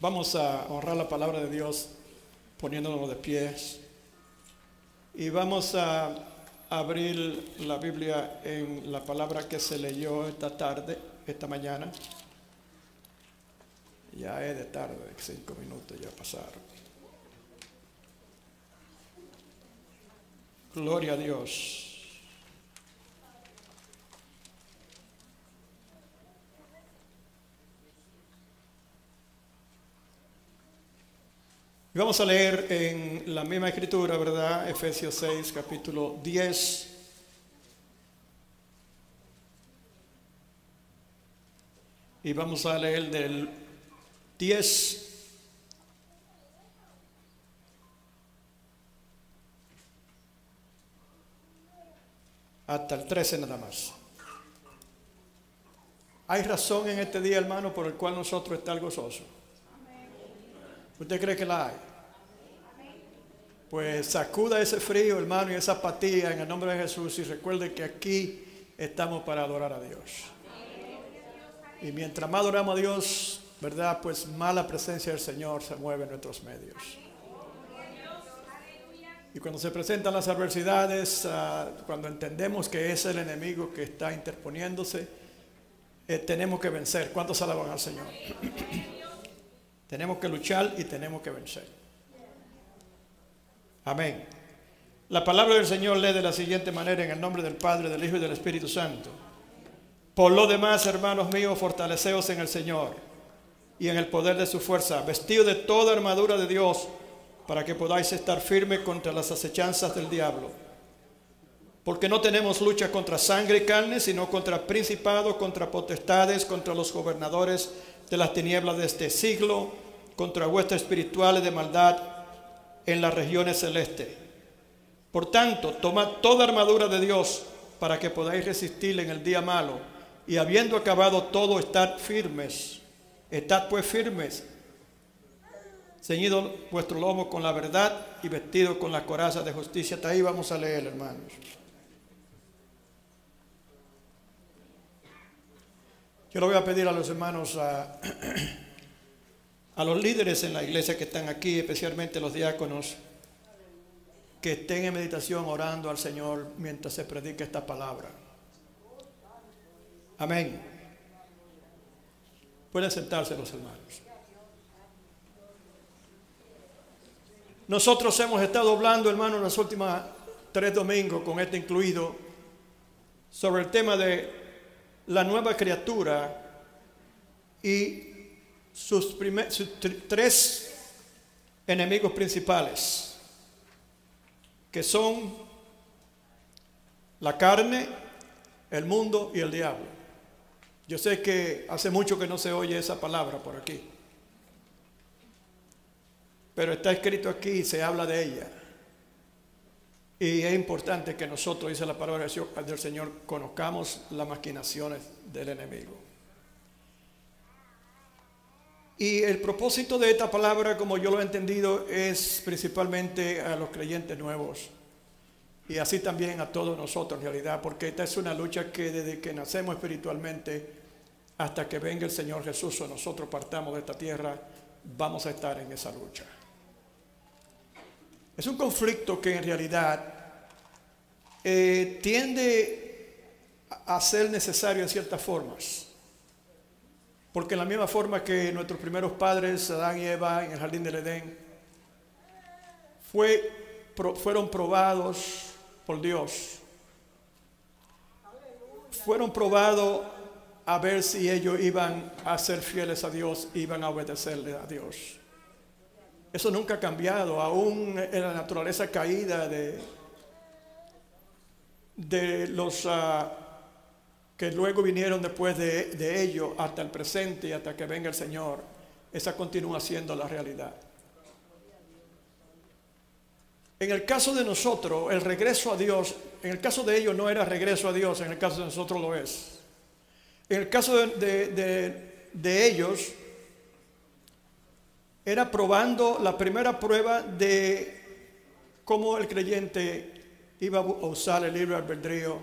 Vamos a honrar la palabra de Dios poniéndonos de pies y vamos a abrir la Biblia en la palabra que se leyó esta mañana. Ya es de tarde, 5 minutos ya pasaron. Gloria a Dios. Vamos a leer en la misma escritura, ¿verdad? Efesios 6, capítulo 10. Y vamos a leer del 10 hasta el 13 nada más. Hay razón en este día, hermano, por el cual nosotros estamos gozosos. ¿Usted cree que la hay? Pues sacuda ese frío, hermano, y esa apatía en el nombre de Jesús y recuerde que aquí estamos para adorar a Dios. Y mientras más adoramos a Dios, ¿verdad? Pues más la presencia del Señor se mueve en nuestros medios. Y cuando se presentan las adversidades, cuando entendemos que es el enemigo que está interponiéndose, tenemos que vencer. ¿Cuántos alaban al Señor? Tenemos que luchar y tenemos que vencer. Amén. La palabra del Señor lee de la siguiente manera: en el nombre del Padre, del Hijo y del Espíritu Santo. Por lo demás, hermanos míos, fortaleceos en el Señor y en el poder de su fuerza, vestidos de toda armadura de Dios, para que podáis estar firmes contra las acechanzas del diablo. Porque no tenemos lucha contra sangre y carne, sino contra principados, contra potestades, contra los gobernadores de las tinieblas de este siglo, contra huestes espirituales de maldad en las regiones celestes. Por tanto, tomad toda armadura de Dios para que podáis resistir en el día malo, y habiendo acabado todo, estad firmes. Estad pues firmes, ceñido vuestro lomo con la verdad y vestido con la coraza de justicia. Hasta ahí vamos a leer, hermanos. Yo le voy a pedir a los hermanos, a los líderes en la iglesia que están aquí, especialmente los diáconos, que estén en meditación orando al Señor mientras se predica esta palabra. Amén. Pueden sentarse los hermanos. Nosotros hemos estado hablando, hermanos, los últimos 3 domingos, con este incluido, sobre el tema de la nueva criatura y sus 3 enemigos principales, que son la carne, el mundo y el diablo. Yo sé que hace mucho que no se oye esa palabra por aquí, pero está escrito aquí y se habla de ella. Y es importante que nosotros, dice la palabra del Señor, conozcamos las maquinaciones del enemigo. Y el propósito de esta palabra, como yo lo he entendido, es principalmente a los creyentes nuevos. Y así también a todos nosotros en realidad, porque esta es una lucha que desde que nacemos espiritualmente hasta que venga el Señor Jesús o nosotros partamos de esta tierra, vamos a estar en esa lucha. Es un conflicto que en realidad tiende a ser necesario en ciertas formas. Porque en la misma forma que nuestros primeros padres, Adán y Eva, en el jardín del Edén, fueron probados por Dios. Fueron probados a ver si ellos iban a ser fieles a Dios, iban a obedecerle a Dios. Eso nunca ha cambiado, aún en la naturaleza caída de los que luego vinieron después de ellos hasta el presente y hasta que venga el Señor. Esa continúa siendo la realidad. En el caso de nosotros, el regreso a Dios, en el caso de ellos no era regreso a Dios, en el caso de nosotros lo es. En el caso de ellos, era probando la primera prueba de cómo el creyente iba a usar el libre albedrío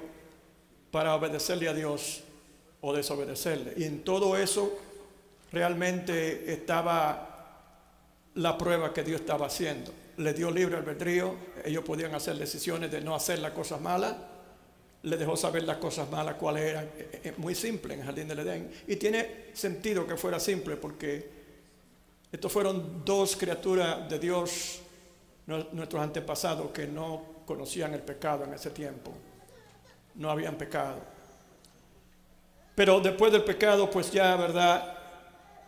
para obedecerle a Dios o desobedecerle. Y en todo eso realmente estaba la prueba que Dios estaba haciendo. Le dio libre albedrío, ellos podían hacer decisiones de no hacer las cosas malas. Le dejó saber las cosas malas cuáles eran. Muy simple en el jardín del Edén. Y tiene sentido que fuera simple, porque estos fueron dos criaturas de Dios, nuestros antepasados, que no conocían el pecado en ese tiempo. No habían pecado. Pero después del pecado, pues ya, ¿verdad?,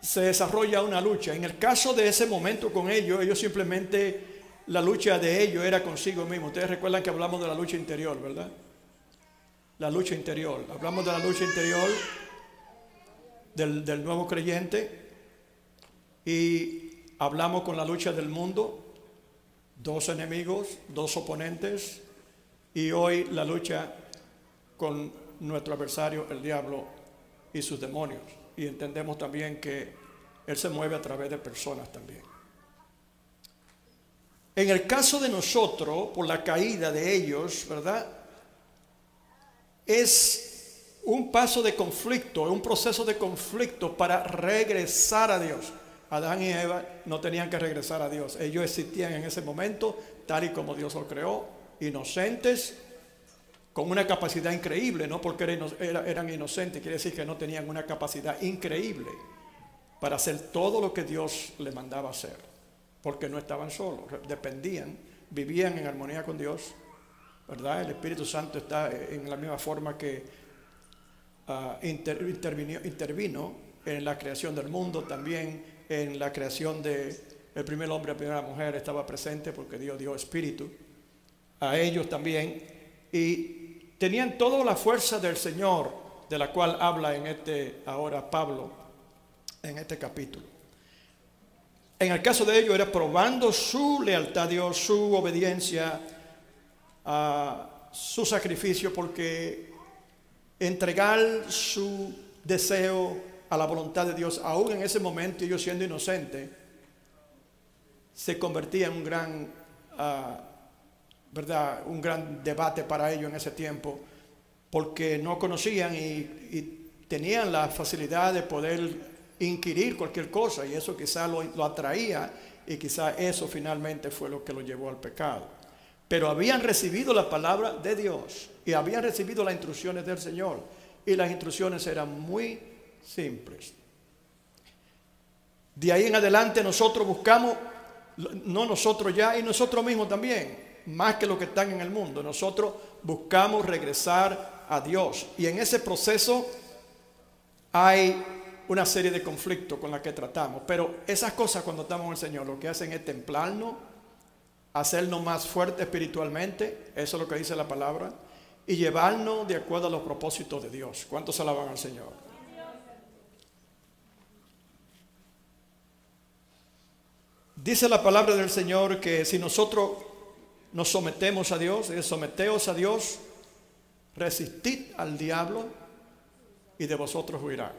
se desarrolla una lucha. En el caso de ese momento con ellos simplemente, la lucha de ellos era consigo mismo. Ustedes recuerdan que hablamos de la lucha interior, ¿verdad? La lucha interior. Hablamos de la lucha interior del nuevo creyente, y hablamos con la lucha del mundo, dos enemigos, dos oponentes, y hoy la lucha con nuestro adversario, el diablo y sus demonios. Y entendemos también que él se mueve a través de personas también. En el caso de nosotros, por la caída de ellos, ¿verdad?, es un paso de conflicto, un proceso de conflicto para regresar a Dios. Adán y Eva no tenían que regresar a Dios. Ellos existían en ese momento tal y como Dios los creó, inocentes, con una capacidad increíble, no porque eran inocentes, quiere decir que no tenían una capacidad increíble para hacer todo lo que Dios les mandaba hacer, porque no estaban solos, dependían, vivían en armonía con Dios, ¿verdad? El Espíritu Santo está en la misma forma que intervino en la creación del mundo, también en la creación del primer hombre y la primera mujer estaba presente, porque Dios dio espíritu a ellos también, y tenían toda la fuerza del Señor, de la cual habla ahora Pablo en este capítulo. En el caso de ellos era probando su lealtad a Dios, su obediencia, a su sacrificio, porque entregar su deseo a la voluntad de Dios, aún en ese momento ellos siendo inocentes, se convertía en un gran ¿verdad?, un gran debate para ellos en ese tiempo, porque no conocían y tenían la facilidad de poder inquirir cualquier cosa, y eso quizá lo atraía, y quizá eso finalmente fue lo que lo llevó al pecado. Pero habían recibido la palabra de Dios y habían recibido las instrucciones del Señor, y las instrucciones eran muy simples. De ahí en adelante nosotros buscamos, no nosotros ya, y nosotros mismos también, más que los que están en el mundo, nosotros buscamos regresar a Dios, y en ese proceso hay una serie de conflictos con los que tratamos, pero esas cosas, cuando estamos en el Señor, lo que hacen es templarnos, hacernos más fuertes espiritualmente, eso es lo que dice la palabra, y llevarnos de acuerdo a los propósitos de Dios. ¿Cuántos alaban al Señor? Dice la palabra del Señor que si nosotros nos sometemos a Dios, someteos a Dios, resistid al diablo y de vosotros huirá.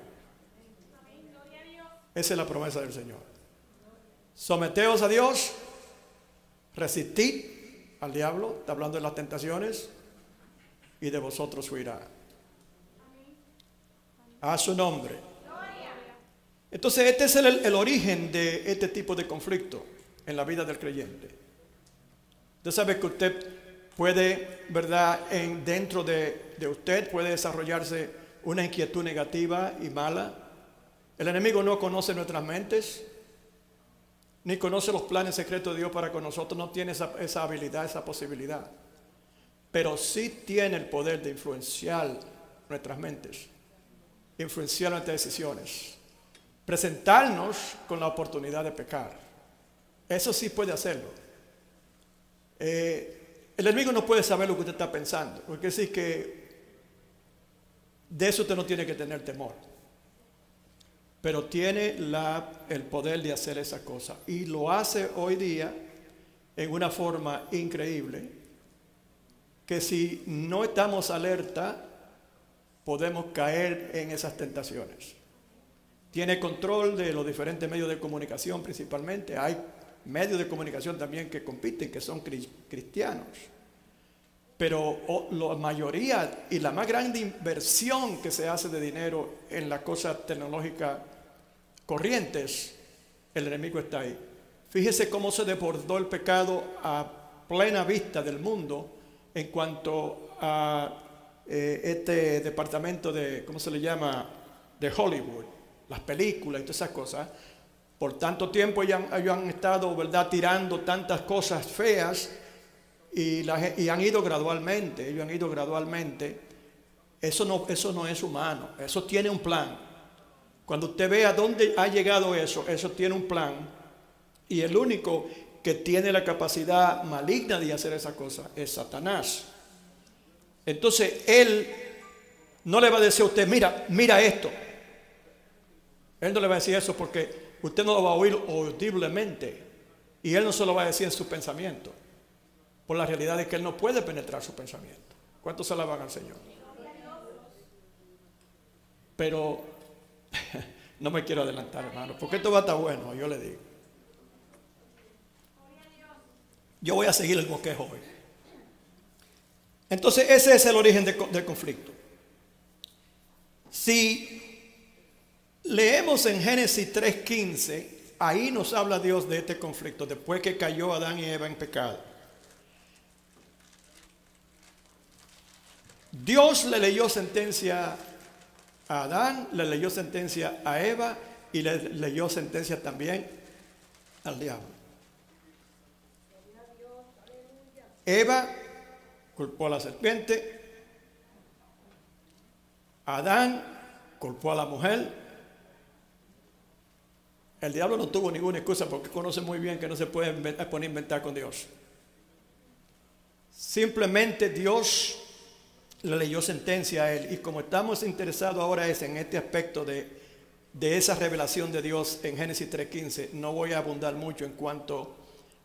Esa es la promesa del Señor. Someteos a Dios, resistid al diablo, está hablando de las tentaciones, y de vosotros huirá. A su nombre. Entonces este es el origen de este tipo de conflicto en la vida del creyente. Usted sabe que usted puede, ¿verdad?, dentro de usted puede desarrollarse una inquietud negativa y mala. El enemigo no conoce nuestras mentes, ni conoce los planes secretos de Dios para con nosotros, no tiene esa habilidad, esa posibilidad. Pero sí tiene el poder de influenciar nuestras mentes, influenciar nuestras decisiones, presentarnos con la oportunidad de pecar. Eso sí puede hacerlo. El enemigo no puede saber lo que usted está pensando, porque es decir que de eso usted no tiene que tener temor, pero tiene el poder de hacer esa cosa, y lo hace hoy día en una forma increíble, que si no estamos alerta podemos caer en esas tentaciones. Tiene control de los diferentes medios de comunicación principalmente. Hay medios de comunicación también que compiten, que son cristianos. Pero la mayoría y la más grande inversión que se hace de dinero en las cosas tecnológicas corrientes, el enemigo está ahí. Fíjese cómo se desbordó el pecado a plena vista del mundo en cuanto a este departamento de, ¿cómo se le llama?, de Hollywood, las películas y todas esas cosas. Por tanto tiempo ellos han estado, ¿verdad?, tirando tantas cosas feas y han ido gradualmente. Ellos han ido gradualmente. Eso no es humano. Eso tiene un plan. Cuando usted vea dónde ha llegado eso tiene un plan. Y el único que tiene la capacidad maligna de hacer esa cosa es Satanás. Entonces él no le va a decir a usted, mira esto. Él no le va a decir eso porque usted no lo va a oír audiblemente. Y él no se lo va a decir en su pensamiento. Por la realidad de que él no puede penetrar su pensamiento. ¿Cuántos se alaban al Señor? Pero no me quiero adelantar, hermano, porque esto va a estar bueno, yo le digo. Yo voy a seguir el bosquejo hoy. Entonces ese es el origen del conflicto. Si leemos en Génesis 3:15, ahí nos habla Dios de este conflicto, después que cayó Adán y Eva en pecado. Dios le leyó sentencia a Adán, le leyó sentencia a Eva y le leyó sentencia también al diablo. Eva culpó a la serpiente, Adán culpó a la mujer. El diablo no tuvo ninguna excusa porque conoce muy bien que no se puede poner a inventar con Dios. Simplemente Dios le leyó sentencia a él. Y como estamos interesados ahora en este aspecto de esa revelación de Dios en Génesis 3:15, no voy a abundar mucho en cuanto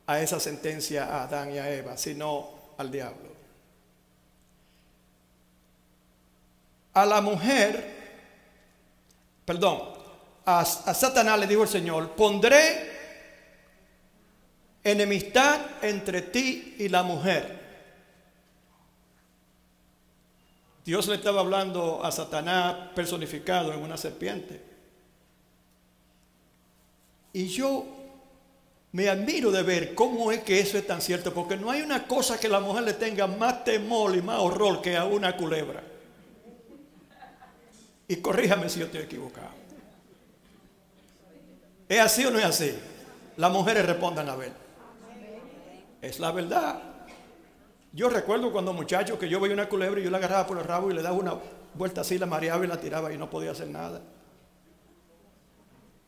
a esa sentencia a Adán y a Eva, sino al diablo. A la mujer, a Satanás le dijo el Señor, pondré enemistad entre ti y la mujer. Dios le estaba hablando a Satanás personificado en una serpiente. Y yo me admiro de ver cómo es que eso es tan cierto, porque no hay una cosa que la mujer le tenga más temor y más horror que a una culebra. Y corríjame si yo estoy equivocado. ¿Es así o no es así? Las mujeres respondan a ver. Es la verdad. Yo recuerdo cuando muchacho que yo veía una culebra y yo la agarraba por el rabo y le daba una vuelta así, la mareaba y la tiraba y no podía hacer nada.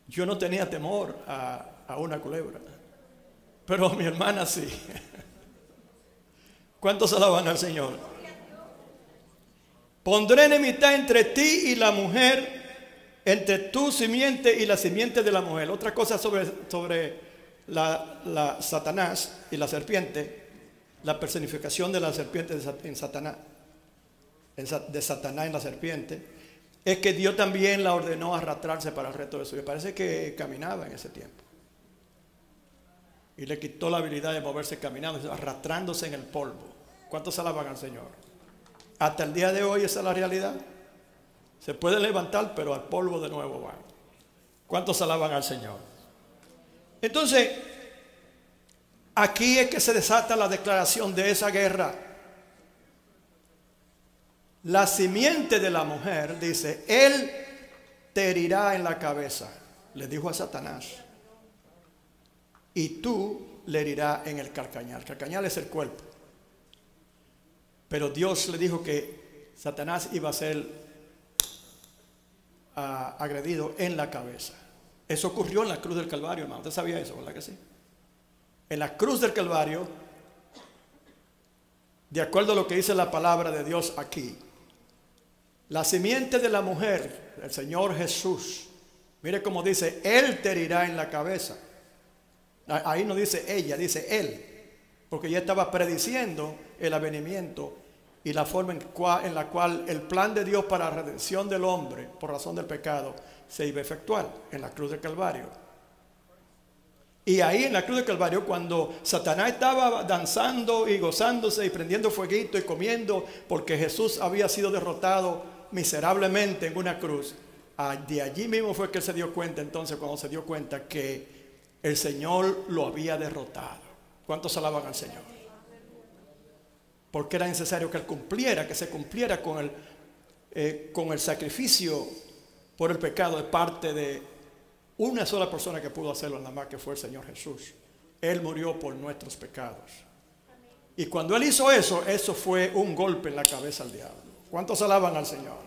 Yo no tenía temor a una culebra, pero mi hermana sí. ¿Cuántos alaban al Señor? Pondré enemistad entre ti y la mujer, entre tu simiente y la simiente de la mujer. Otra cosa sobre la Satanás y la serpiente, la personificación de la serpiente en Satanás, de Satanás en la serpiente, es que Dios también la ordenó arrastrarse para el resto de su vida. Parece que caminaba en ese tiempo. Y le quitó la habilidad de moverse caminando, arrastrándose en el polvo. ¿Cuántos alaban al Señor? Hasta el día de hoy esa es la realidad. Se puede levantar, pero al polvo de nuevo van. ¿Cuántos alaban al Señor? Entonces, aquí es que se desata la declaración de esa guerra. La simiente de la mujer, dice, él te herirá en la cabeza, le dijo a Satanás, y tú le herirás en el calcañar. El calcañar es el cuerpo. Pero Dios le dijo que Satanás iba a ser agredido en la cabeza. Eso ocurrió en la cruz del Calvario, hermano. ¿Usted sabía eso, verdad que sí? En la cruz del Calvario, de acuerdo a lo que dice la palabra de Dios aquí, la simiente de la mujer, el Señor Jesús, mire cómo dice, él te herirá en la cabeza. Ahí no dice ella, dice él, porque ya estaba prediciendo el avenimiento y la forma en la cual el plan de Dios para la redención del hombre por razón del pecado se iba a efectuar en la cruz del Calvario. Y ahí en la cruz del Calvario, cuando Satanás estaba danzando y gozándose y prendiendo fueguito y comiendo porque Jesús había sido derrotado miserablemente en una cruz, de allí mismo fue que él se dio cuenta, entonces cuando se dio cuenta que el Señor lo había derrotado. ¿Cuántos alaban al Señor? Porque era necesario que Él cumpliera, que se cumpliera con el sacrificio por el pecado de parte de una sola persona que pudo hacerlo nada más, que fue el Señor Jesús. Él murió por nuestros pecados. Y cuando Él hizo eso, eso fue un golpe en la cabeza al diablo. ¿Cuántos alaban al Señor?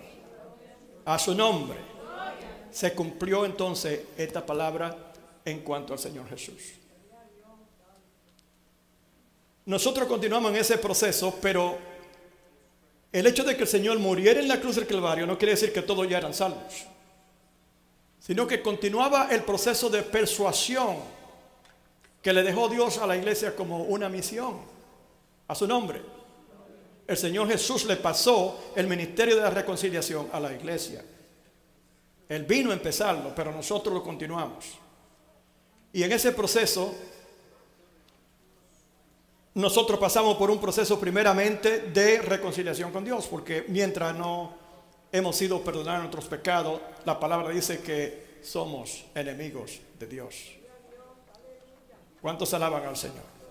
A su nombre. Se cumplió entonces esta palabra en cuanto al Señor Jesús. Nosotros continuamos en ese proceso, pero el hecho de que el Señor muriera en la cruz del Calvario no quiere decir que todos ya eran salvos, sino que continuaba el proceso de persuasión que le dejó Dios a la iglesia como una misión. A su nombre. El Señor Jesús le pasó el ministerio de la reconciliación a la iglesia. Él vino a empezarlo, pero nosotros lo continuamos. Y en ese proceso, nosotros pasamos por un proceso primeramente de reconciliación con Dios, porque mientras no hemos sido perdonados nuestros pecados, la palabra dice que somos enemigos de Dios. ¿Cuántos alaban al Señor?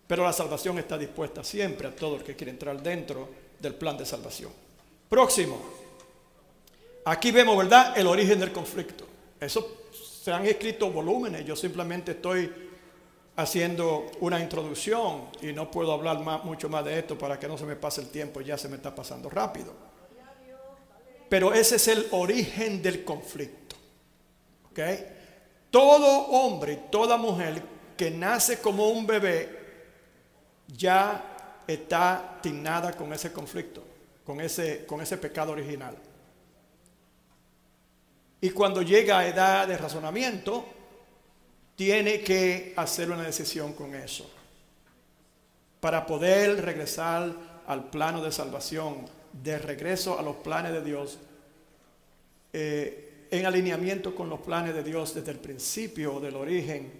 Pero la salvación está dispuesta siempre a todo el que quiere entrar dentro del plan de salvación. Próximo. Aquí vemos, ¿verdad?, el origen del conflicto. Eso se han escrito volúmenes. Yo simplemente estoy haciendo una introducción y no puedo hablar mucho más de esto para que no se me pase el tiempo. Ya se me está pasando rápido. Pero ese es el origen del conflicto. ¿Ok? Todo hombre y toda mujer que nace como un bebé ya está tiznada con ese conflicto, con ese pecado original. Y cuando llega a edad de razonamiento, tiene que hacer una decisión con eso, para poder regresar al plano de salvación, de regreso a los planes de Dios, en alineamiento con los planes de Dios desde el principio del origen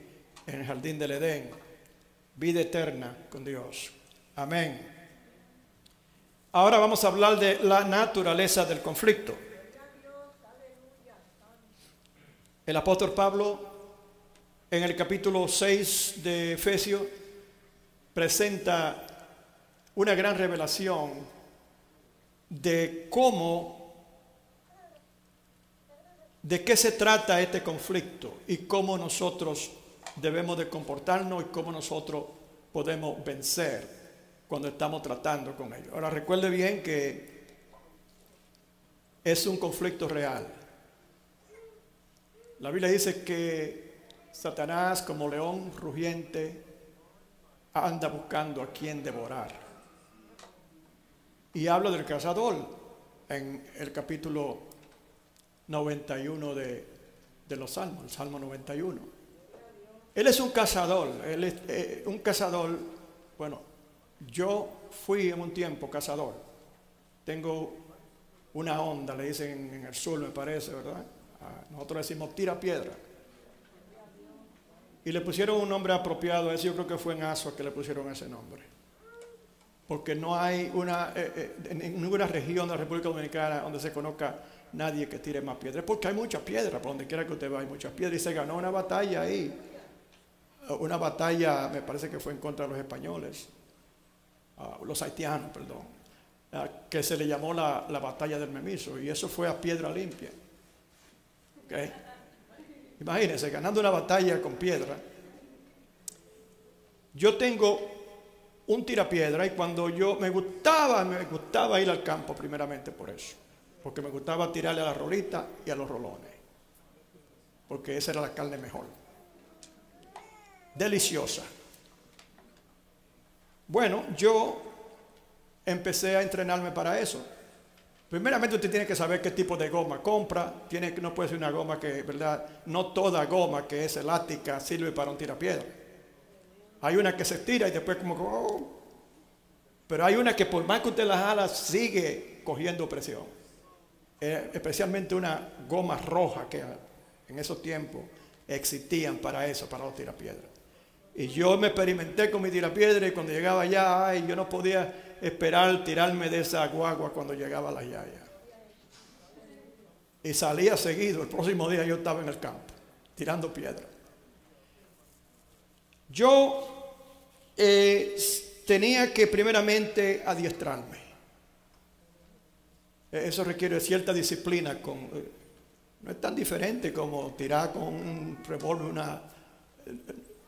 en el jardín del Edén. Vida eterna con Dios. Amén. Ahora vamos a hablar de la naturaleza del conflicto. El apóstol Pablo, en el capítulo 6 de Efesios, presenta una gran revelación de de qué se trata este conflicto y cómo nosotros debemos de comportarnos y cómo nosotros podemos vencer cuando estamos tratando con ellos. Ahora recuerde bien que es un conflicto real. La Biblia dice que Satanás, como león rugiente, anda buscando a quien devorar. Y habla del cazador en el capítulo 91 de los Salmos, el Salmo 91. Él es un cazador, bueno, yo fui en un tiempo cazador. Tengo una onda, le dicen en el sur, me parece, ¿verdad? Nosotros decimos tira piedra. Y le pusieron un nombre apropiado a eso. Yo creo que fue en Asua que le pusieron ese nombre. Porque no hay en ninguna región de la República Dominicana donde se conozca nadie que tire más piedras. Porque hay muchas piedras, por donde quiera que usted vaya hay muchas piedras. Y se ganó una batalla ahí. Una batalla, me parece que fue en contra de los españoles. Los haitianos, perdón. Que se le llamó la batalla del Memiso. Y eso fue a piedra limpia. ¿Okay? Imagínense, ganando una batalla con piedra. Yo tengo un tirapiedra y cuando me gustaba ir al campo primeramente por eso. Porque me gustaba tirarle a la rolita y a los rolones. Porque esa era la carne mejor. Deliciosa. Bueno, yo empecé a entrenarme para eso. Primeramente usted tiene que saber qué tipo de goma compra. No puede ser una goma que, ¿verdad? No toda goma que es elástica sirve para un tirapiedra. Hay una que se estira y después como... Pero hay una que por más que usted la jala sigue cogiendo presión. Especialmente una goma roja que en esos tiempos existían para eso, para los tirapiedras. Y yo me experimenté con mi tirapiedra y cuando llegaba allá, yo no podía esperar tirarme de esa guagua cuando llegaba a la yaya. Y salía seguido. El próximo día yo estaba en el campo, tirando piedra. Yo tenía que primeramente adiestrarme. Eso requiere cierta disciplina. No es tan diferente como tirar con un revólver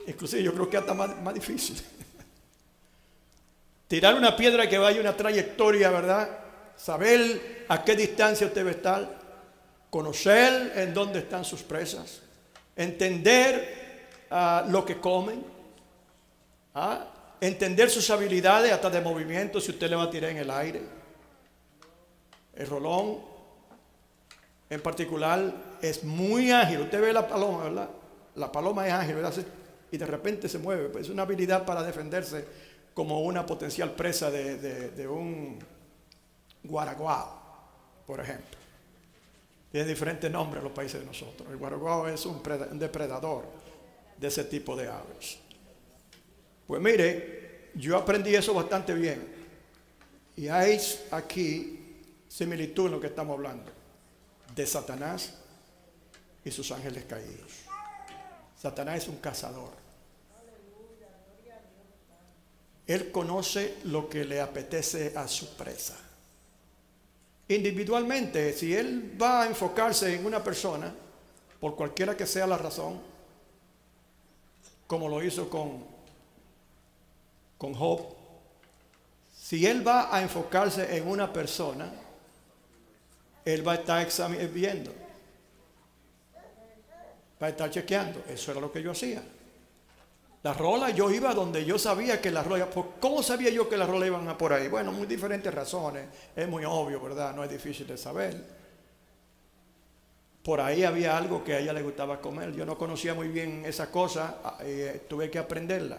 inclusive yo creo que hasta más difícil. Tirar una piedra que vaya una trayectoria, ¿verdad? Saber a qué distancia usted va a estar, conocer en dónde están sus presas, entender lo que comen, entender sus habilidades hasta de movimiento si usted le va a tirar en el aire. El rolón en particular es muy ágil. Usted ve la paloma, ¿verdad? La paloma es ágil, ¿verdad? Y de repente se mueve. Pues es una habilidad para defenderse como una potencial presa de un guaraguao, por ejemplo. Tiene diferentes nombres en los países de nosotros. El guaraguao es un depredador de ese tipo de aves. Pues mire, yo aprendí eso bastante bien. Y hay aquí similitud en lo que estamos hablando de Satanás y sus ángeles caídos. Satanás es un cazador. Él conoce lo que le apetece a su presa. Individualmente, si él va a enfocarse en una persona, por cualquiera que sea la razón, como lo hizo con Job, si él va a enfocarse en una persona, él va a estar viendo, va a estar chequeando. Eso era lo que yo hacía. La rola, yo iba donde yo sabía que la rola, ¿cómo sabía yo que las rolas iban a por ahí? Bueno, muy diferentes razones, es muy obvio, ¿verdad? No es difícil de saber. Por ahí había algo que a ella le gustaba comer. Yo no conocía muy bien esa cosa, tuve que aprenderla.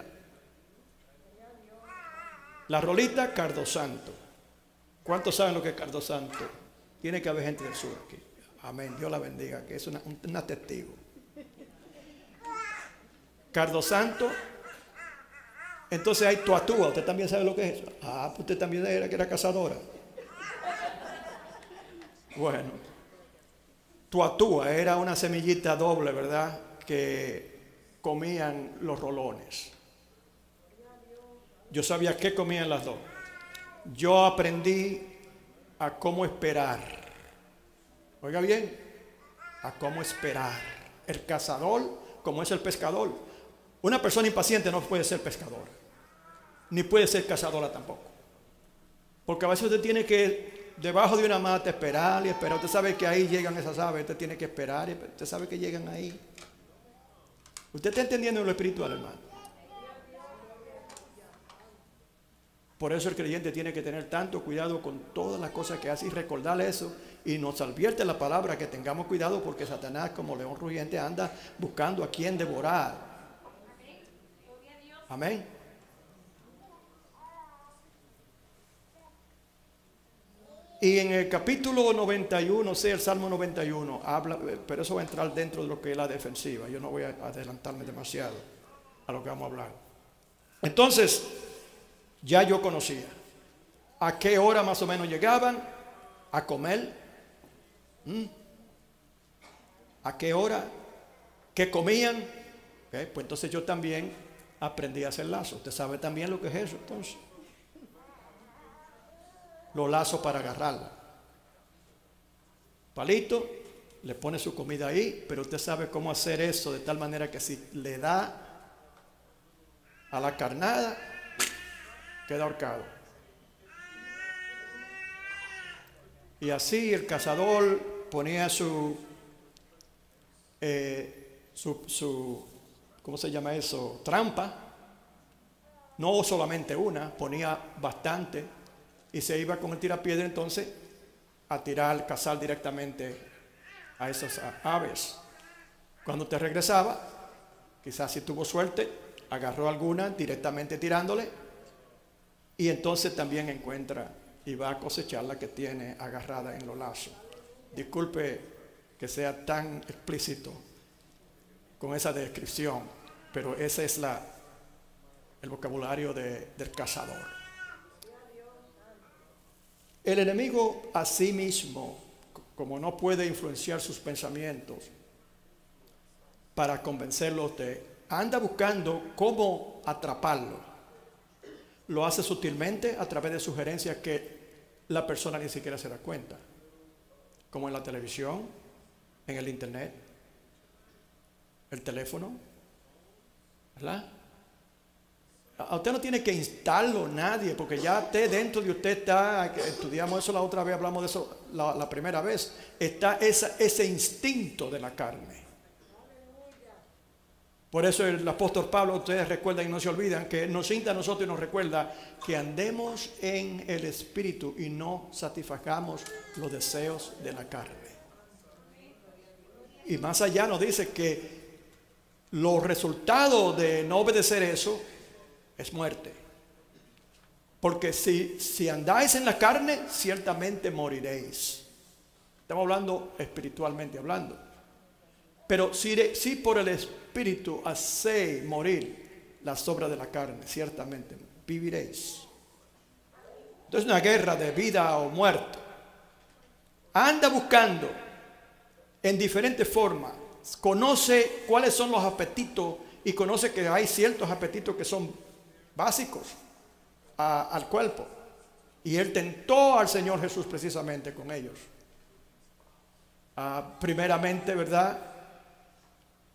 La rolita Cardo Santo. ¿Cuántos saben lo que es Cardo Santo? Tiene que haber gente del sur aquí. Amén, Dios la bendiga, que es una testigo. Cardo Santo. Entonces hay tuatúa. ¿Usted también sabe lo que es eso? Pues usted también era que era cazadora. Bueno, tuatúa era una semillita doble, ¿verdad? Que comían los rolones. Yo sabía qué comían las dos. Yo aprendí a cómo esperar. Oiga bien, a cómo esperar. El cazador, como es el pescador. Una persona impaciente no puede ser pescadora, ni puede ser cazadora tampoco. Porque a veces usted tiene que, debajo de una mata, esperar y esperar. Usted sabe que ahí llegan esas aves, usted tiene que esperar y usted sabe que llegan ahí. ¿Usted está entendiendo lo espiritual, hermano? Por eso el creyente tiene que tener tanto cuidado con todas las cosas que hace y recordarle eso. Y nos advierte la palabra que tengamos cuidado porque Satanás, como león rugiente, anda buscando a quien devorar. Amén. Y en el capítulo 91, el Salmo 91, habla, pero eso va a entrar dentro de lo que es la defensiva. Yo no voy a adelantarme demasiado a lo que vamos a hablar. Entonces, ya yo conocía a qué hora más o menos llegaban a comer, a qué hora, qué comían. Pues entonces yo también aprendí a hacer lazos. Usted sabe también lo que es eso, entonces. Los lazos para agarrarla. Palito, le pone su comida ahí, pero usted sabe cómo hacer eso de tal manera que si le da a la carnada, queda ahorcado. Y así el cazador ponía su ¿cómo se llama eso? Trampa. No solamente una, ponía bastante y se iba con el tirapiedra entonces a tirar, cazar directamente a esas aves. Cuando te regresaba, quizás si tuvo suerte, agarró alguna directamente tirándole y entonces también encuentra y va a cosechar la que tiene agarrada en los lazos. Disculpe que sea tan explícito con esa descripción, pero ese es el vocabulario del cazador. El enemigo a sí mismo, como no puede influenciar sus pensamientos para convencerlo a usted, anda buscando cómo atraparlo. Lo hace sutilmente a través de sugerencias que la persona ni siquiera se da cuenta, como en la televisión, en el internet, el teléfono, ¿verdad? A usted no tiene que instarlo nadie, porque ya usted, dentro de usted está, estudiamos eso la otra vez, hablamos de eso la primera vez, está ese instinto de la carne. Por eso el apóstol Pablo, ustedes recuerdan y no se olvidan, que nos insta a nosotros y nos recuerda que andemos en el Espíritu y no satisfagamos los deseos de la carne. Y más allá nos dice que los resultados de no obedecer eso es muerte. Porque si andáis en la carne, ciertamente moriréis. Estamos hablando espiritualmente hablando. Pero si por el Espíritu hacéis morir las obras de la carne, ciertamente viviréis. Entonces es una guerra de vida o muerte. Anda buscando en diferentes formas. Conoce cuáles son los apetitos y conoce que hay ciertos apetitos que son básicos al cuerpo. Y él tentó al Señor Jesús precisamente con ellos. Primeramente, ¿verdad?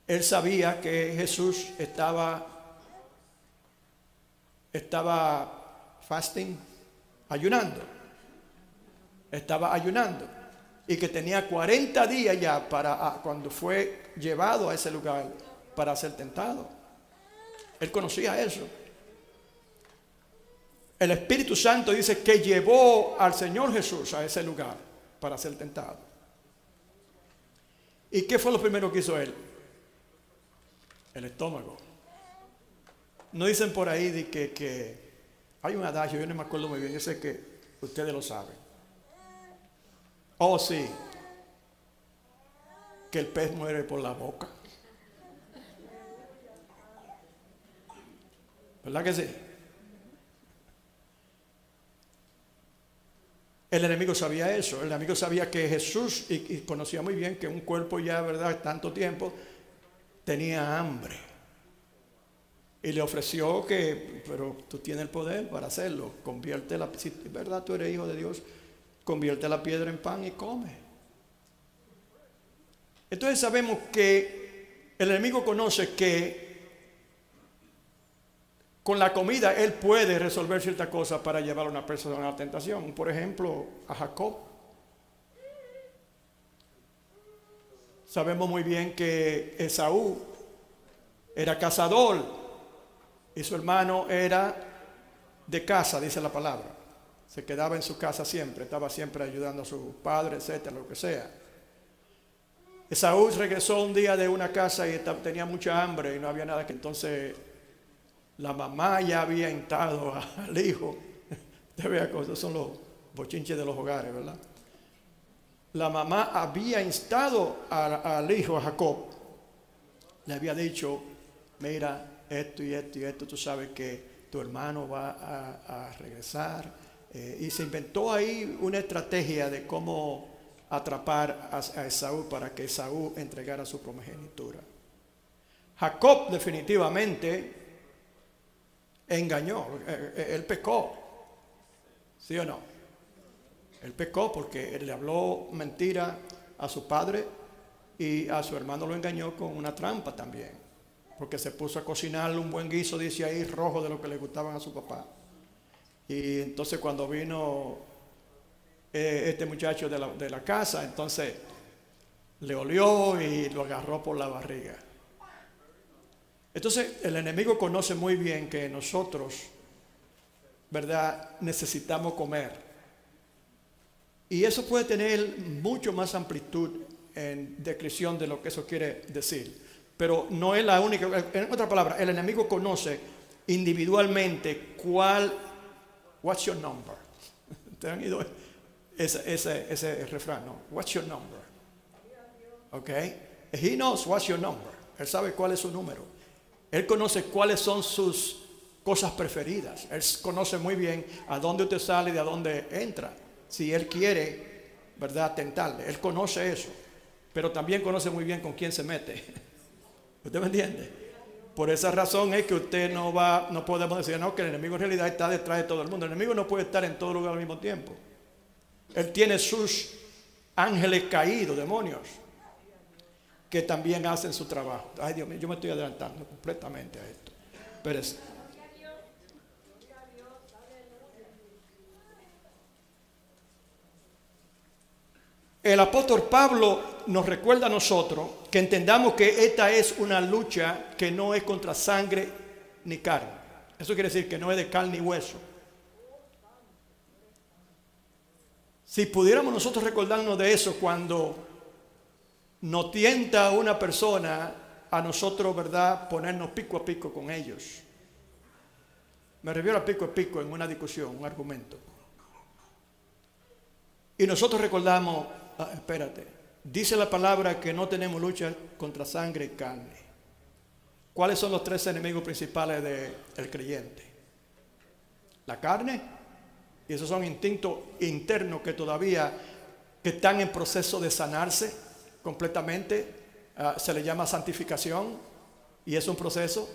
Él sabía que Jesús estaba fasting, ayunando. Estaba ayunando. Y que tenía 40 días ya para cuando fue llevado a ese lugar para ser tentado. Él conocía eso. El Espíritu Santo dice que llevó al Señor Jesús a ese lugar para ser tentado. ¿Y qué fue lo primero que hizo él? El estómago. No dicen por ahí de que hay un adagio, yo no me acuerdo muy bien, yo sé que ustedes lo saben. Oh, sí, que el pez muere por la boca. ¿Verdad que sí? El enemigo sabía eso. El enemigo sabía que Jesús, y conocía muy bien que un cuerpo ya, ¿verdad?, tanto tiempo, tenía hambre. Y le ofreció pero tú tienes el poder para hacerlo. Conviértela, si es verdad tú eres hijo de Dios, convierte la piedra en pan y come. Entonces sabemos que el enemigo conoce que con la comida él puede resolver ciertas cosas para llevar a una persona a la tentación. Por ejemplo, a Jacob. Sabemos muy bien que Esaú era cazador y su hermano era de casa, dice la palabra. Se quedaba en su casa siempre, estaba siempre ayudando a su padre, etcétera, lo que sea. Esaú regresó un día de una casa y tenía mucha hambre y no había nada que entonces la mamá ya había instado al hijo. Usted vea cosas, son los bochinches de los hogares, ¿verdad? La mamá había instado al hijo, a Jacob. Le había dicho, mira, esto y esto y esto, tú sabes que tu hermano va a regresar. Y se inventó ahí una estrategia de cómo atrapar a Esaú para que Esaú entregara su primogenitura. Jacob definitivamente engañó, él pecó, ¿sí o no? Él pecó porque él le habló mentira a su padre y a su hermano lo engañó con una trampa también, porque se puso a cocinarle un buen guiso, dice ahí, rojo de lo que le gustaban a su papá. Y entonces cuando vino este muchacho de la casa, entonces le olió y lo agarró por la barriga. Entonces el enemigo conoce muy bien que nosotros, ¿verdad?, necesitamos comer. Y eso puede tener mucho más amplitud en descripción de lo que eso quiere decir. Pero no es la única. En otras palabras, el enemigo conoce individualmente what's your number. ¿Te han ido ese refrán? No? What's your number? Ok. He knows what's your number. Él sabe cuál es su número. Él conoce cuáles son sus cosas preferidas. Él conoce muy bien a dónde usted sale y de a dónde entra. Si él quiere, ¿verdad?, tentarle. Él conoce eso. Pero también conoce muy bien con quién se mete. ¿Usted me entiende? Por esa razón es que usted no podemos decir, no, que el enemigo en realidad está detrás de todo el mundo. El enemigo no puede estar en todo lugar al mismo tiempo. Él tiene sus ángeles caídos, demonios, que también hacen su trabajo. Ay, Dios mío, yo me estoy adelantando completamente a esto. Pero el apóstol Pablo nos recuerda a nosotros que entendamos que esta es una lucha que no es contra sangre ni carne. Eso quiere decir que no es de carne y hueso. Si pudiéramos nosotros recordarnos de eso cuando nos tienta una persona a nosotros, ¿verdad?, ponernos pico a pico con ellos. Me refiero a pico en una discusión, un argumento. Y nosotros recordamos, espérate, dice la palabra que no tenemos lucha contra sangre y carne. ¿Cuáles son los tres enemigos principales del creyente? La carne, y esos son instintos internos que todavía que están en proceso de sanarse completamente. Se le llama santificación y es un proceso,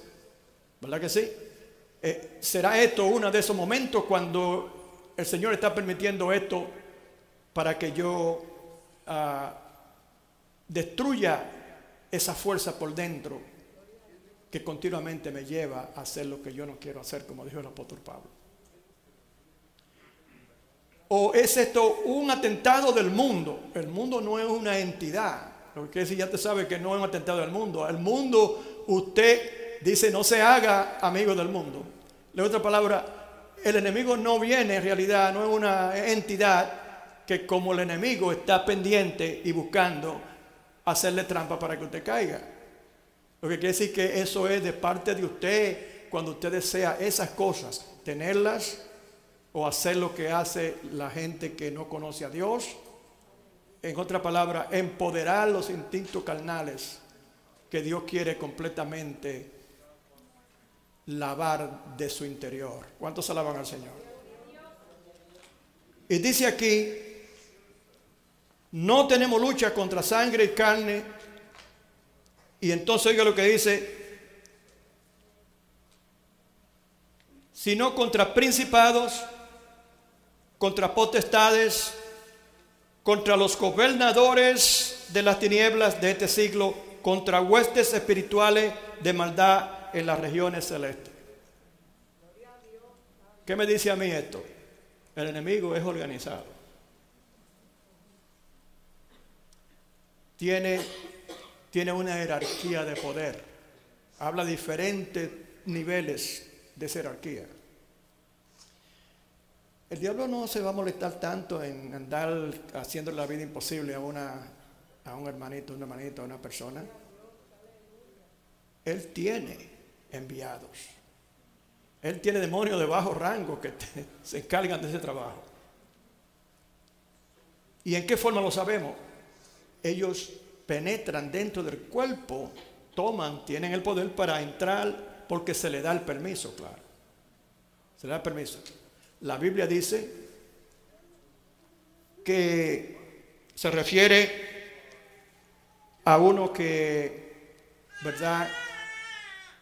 ¿verdad que sí? ¿Será esto uno de esos momentos cuando el Señor está permitiendo esto para que yo destruya esa fuerza por dentro que continuamente me lleva a hacer lo que yo no quiero hacer, como dijo el apóstol Pablo? ¿O es esto un atentado del mundo? El mundo no es una entidad. Lo que si ya te sabe que no es un atentado del mundo. El mundo, usted dice, no se haga amigo del mundo. De otra palabra, el enemigo no viene en realidad, no es una entidad que como el enemigo está pendiente y buscando hacerle trampa para que usted caiga. Lo que quiere decir que eso es de parte de usted cuando usted desea esas cosas, tenerlas o hacer lo que hace la gente que no conoce a Dios. En otra palabra, empoderar los instintos carnales que Dios quiere completamente lavar de su interior. ¿Cuántos alaban al Señor? Y dice aquí, no tenemos lucha contra sangre y carne. Y entonces oiga lo que dice, sino contra principados, contra potestades, contra los gobernadores de las tinieblas de este siglo, contra huestes espirituales de maldad en las regiones celestes. ¿Qué me dice a mí esto? El enemigo es organizado. Tiene una jerarquía de poder. Habla de diferentes niveles de jerarquía. El diablo no se va a molestar tanto en andar haciendo la vida imposible a un hermanito, una hermanita, a una persona. Él tiene enviados. Él tiene demonios de bajo rango que se encargan de ese trabajo. ¿Y en qué forma lo sabemos? Ellos penetran dentro del cuerpo, tienen el poder para entrar porque se le da el permiso, claro. Se le da el permiso. La Biblia dice que se refiere a uno que, ¿verdad?,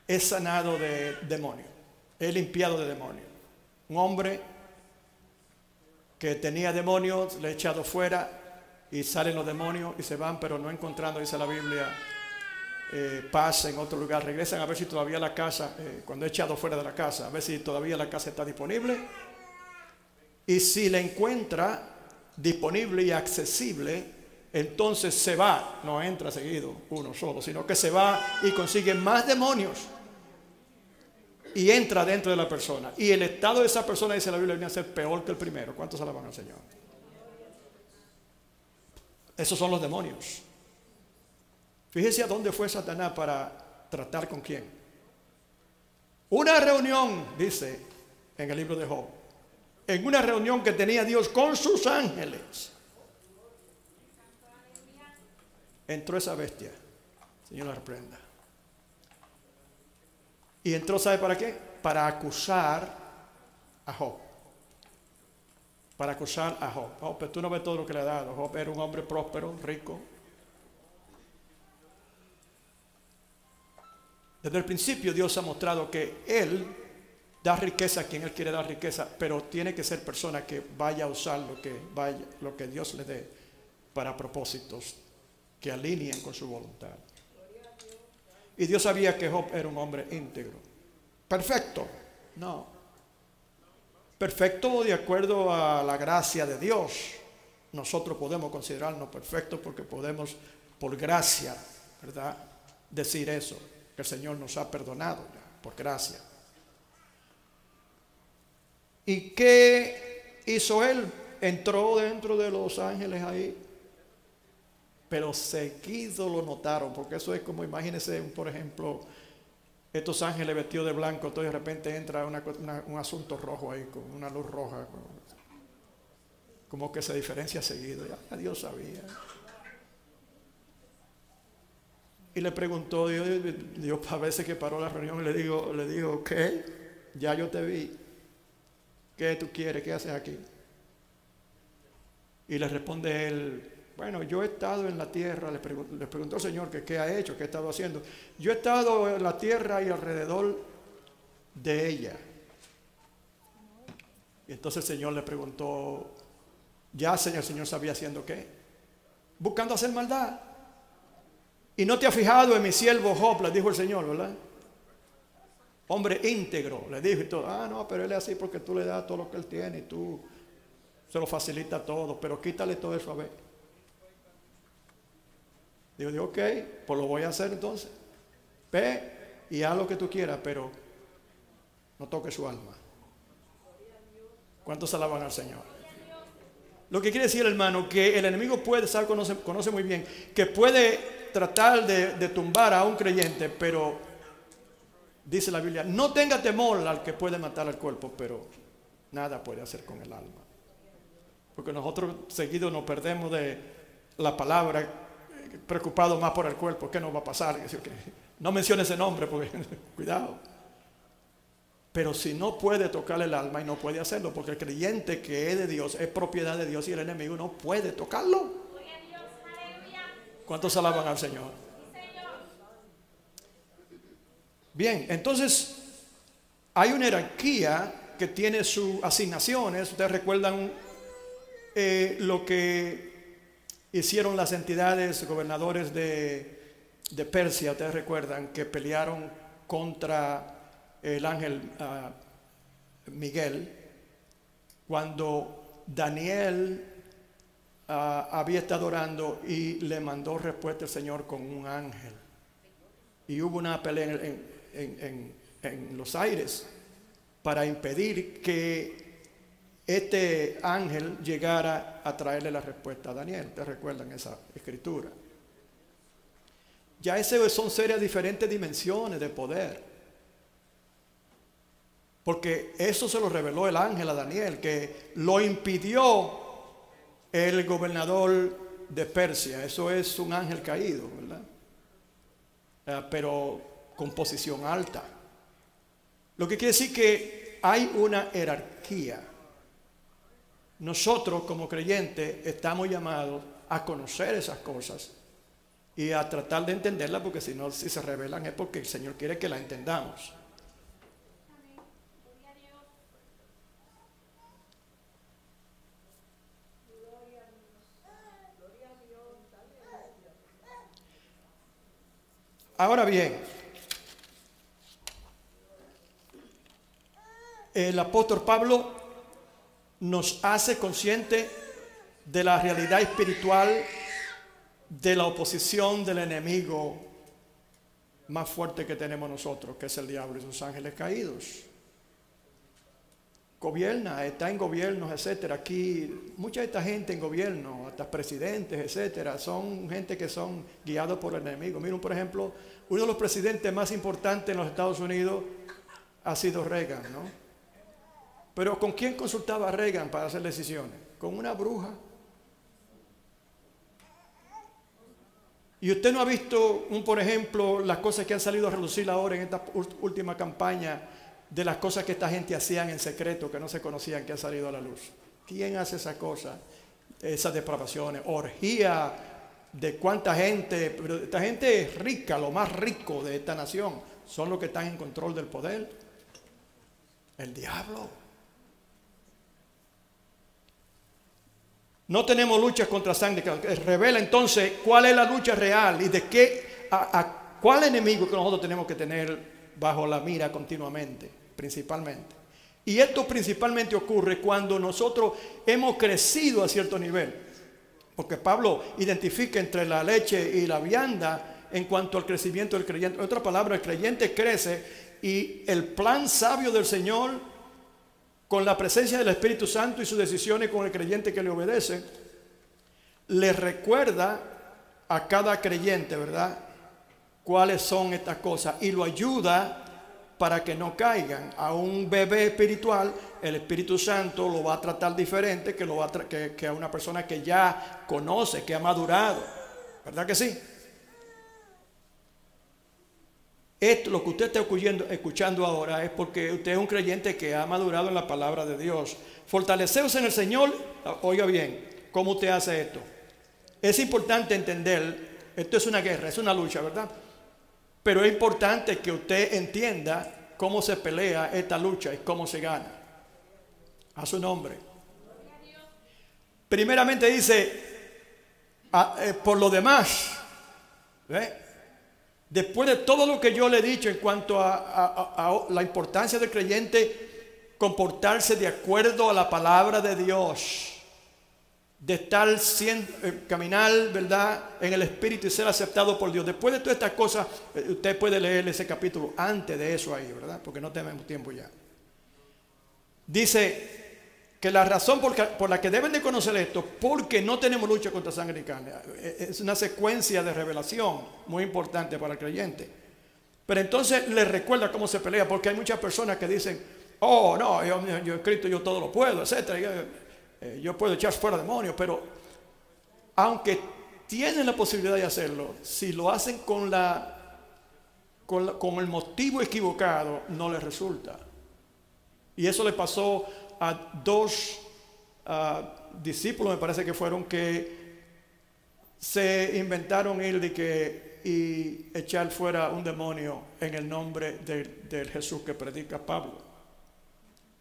es sanado de demonios, es limpiado de demonios. Un hombre que tenía demonios, le ha echado fuera y salen los demonios y se van, pero no encontrando, dice la Biblia, paz en otro lugar. Regresan a ver si todavía la casa, cuando he echado fuera de la casa, a ver si todavía la casa está disponible. Y si la encuentra disponible y accesible, entonces se va, no entra seguido uno solo, sino que se va y consigue más demonios y entra dentro de la persona. Y el estado de esa persona, dice la Biblia, viene a ser peor que el primero. ¿Cuántos alaban al Señor? Esos son los demonios. Fíjese a dónde fue Satanás para tratar con quién. Una reunión, dice en el libro de Job, en una reunión que tenía Dios con sus ángeles, entró esa bestia. Señor la reprenda. Y entró, ¿sabe para qué? Para acusar a Job. Para acusar a Job. Oh, pero tú no ves todo lo que le ha dado. Job era un hombre próspero, rico. Desde el principio Dios ha mostrado que Él da riqueza a quien Él quiere dar riqueza, pero tiene que ser persona que vaya a usar lo que Dios le dé para propósitos que alineen con su voluntad. Y Dios sabía que Job era un hombre íntegro. ¿Perfecto? No. Perfecto de acuerdo a la gracia de Dios. Nosotros podemos considerarnos perfectos porque podemos, por gracia, ¿verdad?, decir eso, que el Señor nos ha perdonado ya, por gracia. ¿Y qué hizo él? Entró dentro de los ángeles ahí, pero seguido lo notaron, porque eso es como, imagínense, por ejemplo, estos ángeles vestidos de blanco, entonces de repente entra un asunto rojo ahí, con una luz roja, como que se diferencia seguido. Ya Dios sabía. Y le preguntó Dios a veces que paró la reunión, y le dijo, ¿qué? Ya yo te vi. ¿Qué tú quieres? ¿Qué haces aquí? Y le responde él, bueno, yo he estado en la tierra. Le preguntó al Señor que qué ha hecho, qué ha estado haciendo. Yo he estado en la tierra y alrededor de ella. Y entonces el Señor le preguntó, ¿ya el Señor sabía haciendo qué? Buscando hacer maldad. Y no te has fijado en mi siervo Job, le dijo el Señor, ¿verdad? Hombre íntegro, le dijo y todo. Ah, no, pero él es así porque tú le das todo lo que él tiene y tú se lo facilita todo, pero quítale todo eso a ver. Digo, ok, pues lo voy a hacer entonces. Ve y haz lo que tú quieras, pero no toques su alma. ¿Cuántos alaban al Señor? Lo que quiere decir, hermano, que el enemigo puede, conoce muy bien, que puede tratar de tumbar a un creyente, pero dice la Biblia, no tenga temor al que puede matar al cuerpo, pero nada puede hacer con el alma. Porque nosotros seguido nos perdemos de la palabra, preocupados más por el cuerpo. ¿Qué nos va a pasar? No mencione ese nombre, porque cuidado. Pero si no puede tocar el alma, y no puede hacerlo, porque el creyente que es de Dios es propiedad de Dios, y el enemigo no puede tocarlo. ¿Cuántos alaban al Señor? Bien, entonces hay una jerarquía que tiene sus asignaciones. Ustedes recuerdan lo que hicieron las entidades gobernadores de Persia. Ustedes recuerdan que pelearon contra el ángel Miguel, cuando Daniel había estado orando y le mandó respuesta el Señor con un ángel. Y hubo una pelea en los aires para impedir que este ángel llegara a traerle la respuesta a Daniel. ¿Te recuerdan esa escritura? Ya esas son serias diferentes dimensiones de poder. Porque eso se lo reveló el ángel a Daniel, que lo impidió el gobernador de Persia. Eso es un ángel caído, ¿verdad? Pero con posición alta. Lo que quiere decir que hay una jerarquía. Nosotros como creyentes estamos llamados a conocer esas cosas y a tratar de entenderlas, porque si no, si se revelan es porque el Señor quiere que la entendamos. Ahora bien, el apóstol Pablo nos hace consciente de la realidad espiritual de la oposición del enemigo más fuerte que tenemos nosotros, que es el diablo y sus ángeles caídos. Gobierna, está en gobiernos, etcétera. Aquí mucha de esta gente en gobierno, hasta presidentes, etcétera, son gente que son guiados por el enemigo. Miren, por ejemplo, uno de los presidentes más importantes en los Estados Unidos ha sido Reagan, ¿no? Pero ¿con quién consultaba Reagan para hacer decisiones? Con una bruja. Y usted no ha visto, por ejemplo, las cosas que han salido a relucir ahora en esta última campaña, de las cosas que esta gente hacían en secreto, que no se conocían, que han salido a la luz. ¿Quién hace esas cosas? Esas depravaciones, orgía de cuánta gente. Pero esta gente es rica, lo más rico de esta nación. son los que están en control del poder. El diablo. No tenemos luchas contra sangre. Revela entonces cuál es la lucha real y de qué, a cuál enemigo que nosotros tenemos que tener bajo la mira continuamente, principalmente. Y esto principalmente ocurre cuando nosotros hemos crecido a cierto nivel. Porque Pablo identifica entre la leche y la vianda en cuanto al crecimiento del creyente. En otras palabras, el creyente crece y el plan sabio del Señor, con la presencia del Espíritu Santo y sus decisiones con el creyente que le obedece, le recuerda a cada creyente, ¿verdad?, cuáles son estas cosas y lo ayuda para que no caigan. A un bebé espiritual, el Espíritu Santo lo va a tratar diferente que a una persona que ya conoce, que ha madurado. ¿Verdad que sí? Esto, lo que usted está escuchando ahora, es porque usted es un creyente que ha madurado en la palabra de Dios. Fortaleceos en el Señor. Oiga bien, ¿cómo usted hace esto? Es importante entender, esto es una guerra, es una lucha, ¿verdad? Pero es importante que usted entienda cómo se pelea esta lucha y cómo se gana. A su nombre. Primeramente dice, por lo demás, ¿ve? Después de todo lo que yo le he dicho en cuanto a la importancia del creyente comportarse de acuerdo a la palabra de Dios, de estar caminar, ¿verdad?, en el Espíritu y ser aceptado por Dios. Después de todas estas cosas, usted puede leer ese capítulo antes de eso ahí, ¿verdad?, porque no tenemos tiempo ya. Dice que la razón por la que deben de conocer esto, porque no tenemos lucha contra sangre y carne. Es una secuencia de revelación muy importante para el creyente. Pero entonces le recuerda cómo se pelea, porque hay muchas personas que dicen, oh no, yo he Cristo, yo todo lo puedo, etcétera. Yo puedo echar fuera demonios, pero aunque tienen la posibilidad de hacerlo, si lo hacen con el motivo equivocado, no les resulta. Y eso le pasó a dos discípulos, me parece que fueron, que se inventaron ir y echar fuera un demonio en el nombre del Jesús que predica Pablo.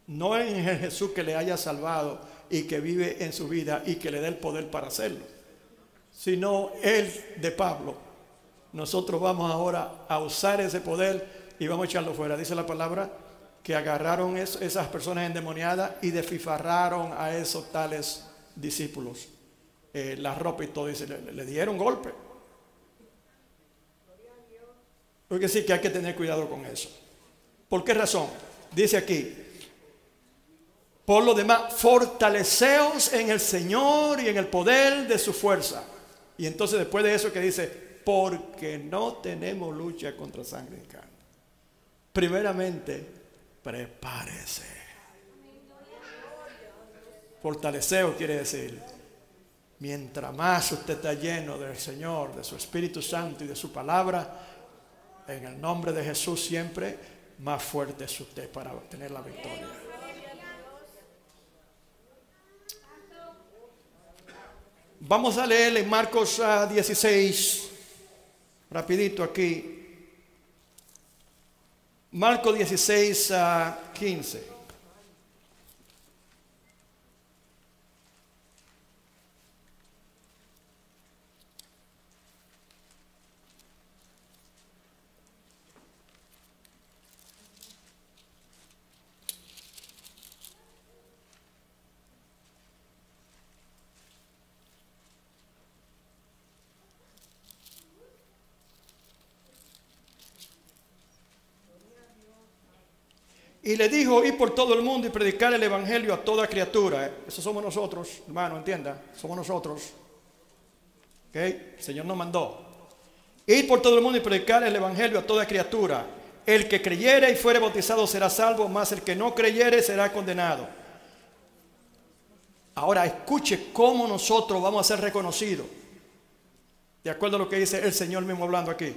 No en el Jesús que le haya salvado y que vive en su vida y que le dé el poder para hacerlo, sino el de Pablo. Nosotros vamos ahora a usar ese poder y vamos a echarlo fuera. Dice la palabra que agarraron esas personas endemoniadas y desfifarraron a esos tales discípulos la ropa y todo, dice, le dieron golpe. Porque sí que hay que tener cuidado con eso. ¿Por qué razón? Dice aquí, por lo demás, fortaleceos en el Señor y en el poder de su fuerza. Y entonces después de eso que dice, porque no tenemos lucha contra sangre y carne. Primeramente, prepárese. Fortaleceos quiere decir, mientras más usted está lleno del Señor, de su Espíritu Santo y de su palabra, en el nombre de Jesús siempre, más fuerte es usted para obtener la victoria. Vamos a leer en Marcos 16, rapidito aquí. Marcos 16, 15. Y le dijo, ir por todo el mundo y predicar el evangelio a toda criatura. Eso somos nosotros, hermano, entienda. Somos nosotros. ¿Okay? El Señor nos mandó. Ir por todo el mundo y predicar el evangelio a toda criatura. El que creyere y fuere bautizado será salvo, mas el que no creyere será condenado. Ahora escuche cómo nosotros vamos a ser reconocidos. De acuerdo a lo que dice el Señor mismo hablando aquí.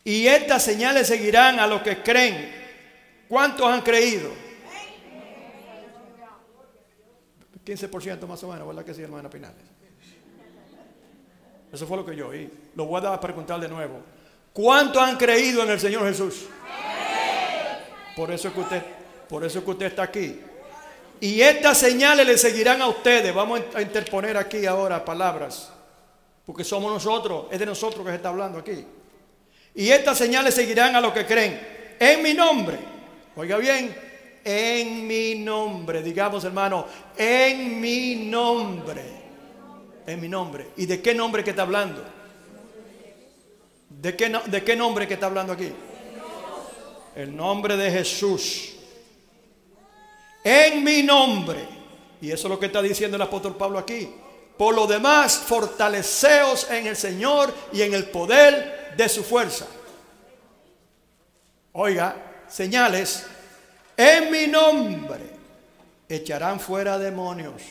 Y estas señales seguirán a los que creen. ¿Cuántos han creído? 15% más o menos, ¿verdad que sí, hermana Pinales? Eso fue lo que yo oí. Lo voy a preguntar de nuevo. ¿Cuántos han creído en el Señor Jesús? Por eso es que usted está aquí. Y estas señales le seguirán a ustedes. Vamos a interponer aquí ahora palabras, porque somos nosotros, es de nosotros que se está hablando aquí. Y estas señales seguirán a los que creen en mi nombre. Oiga bien, en mi nombre. Digamos, hermano, en mi nombre. En mi nombre. ¿Y de qué nombre que está hablando? ¿De qué nombre que está hablando aquí? El nombre de Jesús. En mi nombre. Y eso es lo que está diciendo el apóstol Pablo aquí. Por lo demás, fortaleceos en el Señor y en el poder de su fuerza. Oiga, señales. En mi nombre echarán fuera demonios.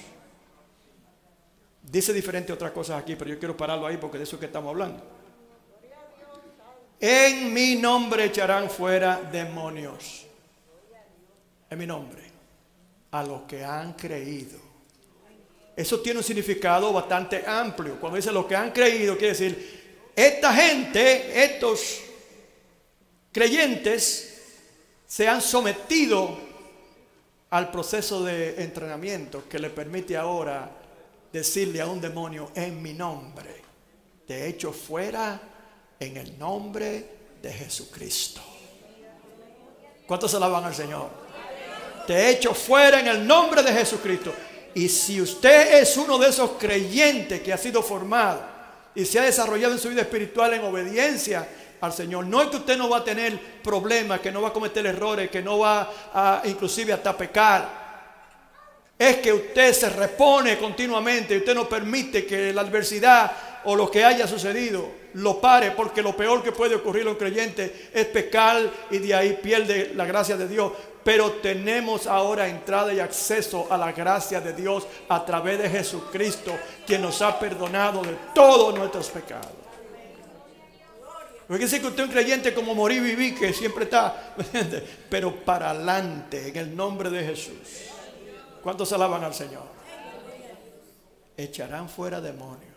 Dice diferente otras cosas aquí, pero yo quiero pararlo ahí porque de eso es que estamos hablando. En mi nombre echarán fuera demonios. En mi nombre. A los que han creído. Eso tiene un significado bastante amplio. Cuando dice los que han creído, quiere decir, esta gente, estos creyentes, se han sometido al proceso de entrenamiento que le permite ahora decirle a un demonio, en mi nombre, te echo fuera en el nombre de Jesucristo. ¿Cuántos se alaban al Señor? Te echo fuera en el nombre de Jesucristo. Y si usted es uno de esos creyentes que ha sido formado y se ha desarrollado en su vida espiritual en obediencia al Señor, no es que usted no va a tener problemas, que no va a cometer errores, que no va a inclusive hasta pecar. Es que usted se repone continuamente y usted no permite que la adversidad o lo que haya sucedido lo pare, porque lo peor que puede ocurrir a un creyente es pecar y de ahí pierde la gracia de Dios. Pero tenemos ahora entrada y acceso a la gracia de Dios a través de Jesucristo, quien nos ha perdonado de todos nuestros pecados. No quiere decir que usted es un creyente como morir y vivir, que siempre está, pero para adelante, en el nombre de Jesús. ¿Cuántos alaban al Señor? Echarán fuera demonios.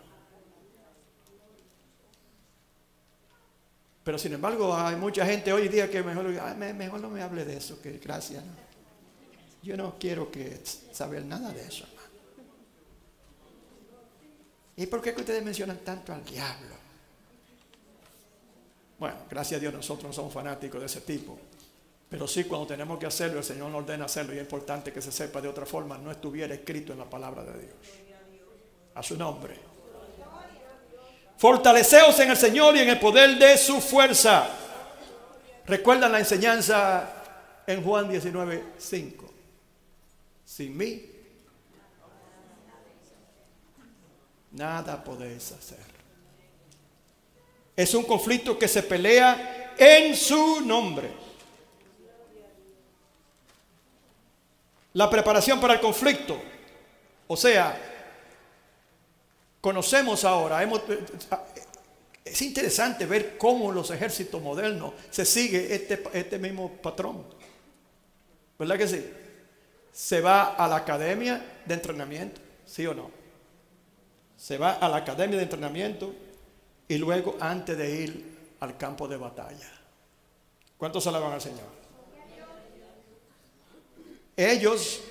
Pero sin embargo hay mucha gente hoy día que mejor no me hable de eso, que gracias. ¿No? Yo no quiero saber nada de eso, hermano. ¿Y por qué que ustedes mencionan tanto al diablo? Bueno, gracias a Dios nosotros no somos fanáticos de ese tipo. Pero sí, cuando tenemos que hacerlo, el Señor nos ordena hacerlo. Y es importante que se sepa, de otra forma no estuviera escrito en la palabra de Dios. A su nombre. Fortaleceos en el Señor y en el poder de su fuerza. ¿Recuerdan la enseñanza en Juan 19:5? Sin mí nada podéis hacer. Es un conflicto que se pelea en su nombre. La preparación para el conflicto, o sea, conocemos ahora, es interesante ver cómo los ejércitos modernos se sigue este mismo patrón. ¿Verdad que sí? Se va a la academia de entrenamiento, ¿sí o no? Se va a la academia de entrenamiento y luego antes de ir al campo de batalla. ¿Cuántos alaban al Señor? Ellos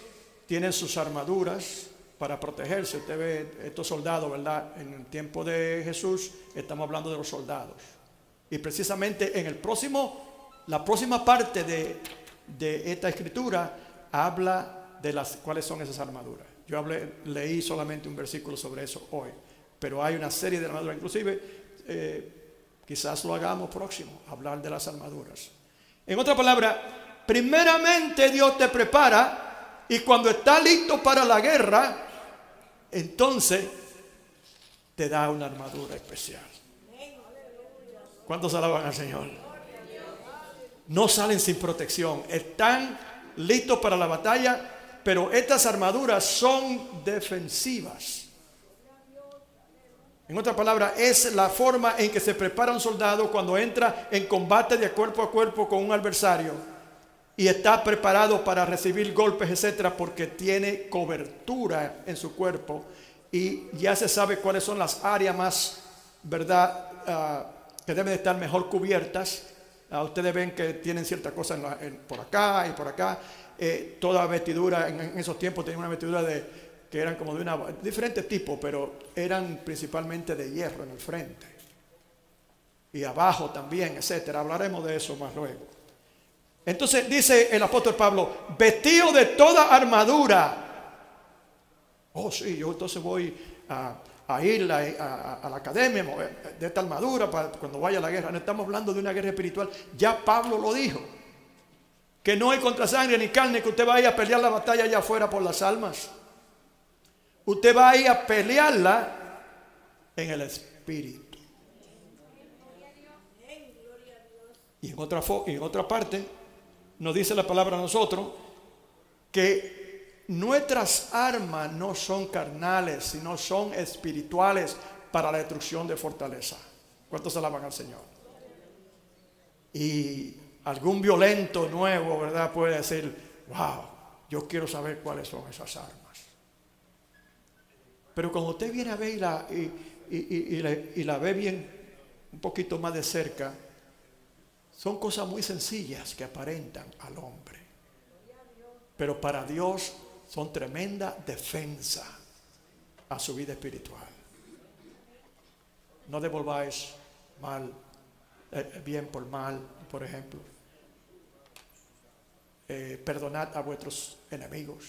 tienen sus armaduras para protegerse. Usted ve estos soldados, ¿verdad? En el tiempo de Jesús estamos hablando de los soldados. Y precisamente en la próxima parte de esta escritura habla de cuáles son esas armaduras. Yo leí solamente un versículo sobre eso hoy, pero hay una serie de armaduras. Inclusive quizás lo hagamos próximo, hablar de las armaduras. En otra palabra, primeramente Dios te prepara y cuando está listo para la guerra, entonces te da una armadura especial. ¿Cuántos alaban al Señor? No salen sin protección, están listos para la batalla, pero estas armaduras son defensivas. En otra palabra, es la forma en que se prepara un soldado cuando entra en combate de cuerpo a cuerpo con un adversario y está preparado para recibir golpes, etcétera, porque tiene cobertura en su cuerpo y ya se sabe cuáles son las áreas más, ¿verdad?, que deben de estar mejor cubiertas. Ustedes ven que tienen ciertas cosas por acá y por acá. Toda vestidura en esos tiempos tenía una vestidura que eran como de diferentes tipos, pero eran principalmente de hierro en el frente. Y abajo también, etcétera. Hablaremos de eso más luego. Entonces dice el apóstol Pablo, vestido de toda armadura. Oh, sí, yo entonces voy a ir a la academia de esta armadura para cuando vaya a la guerra. No estamos hablando de una guerra espiritual. Ya Pablo lo dijo. Que no hay contra sangre ni carne, que usted vaya a pelear la batalla allá afuera por las almas. Usted va a ir a pelearla en el Espíritu. Y en otra parte nos dice la palabra a nosotros que nuestras armas no son carnales, sino son espirituales para la destrucción de fortaleza. ¿Cuántos alaban al Señor? Y algún violento nuevo, ¿verdad?, puede decir, wow, yo quiero saber cuáles son esas armas. Pero cuando usted viene a ver y la ve bien, un poquito más de cerca, son cosas muy sencillas que aparentan al hombre. Pero para Dios son tremenda defensa a su vida espiritual. No devolváis bien por mal, por ejemplo. Perdonad a vuestros enemigos.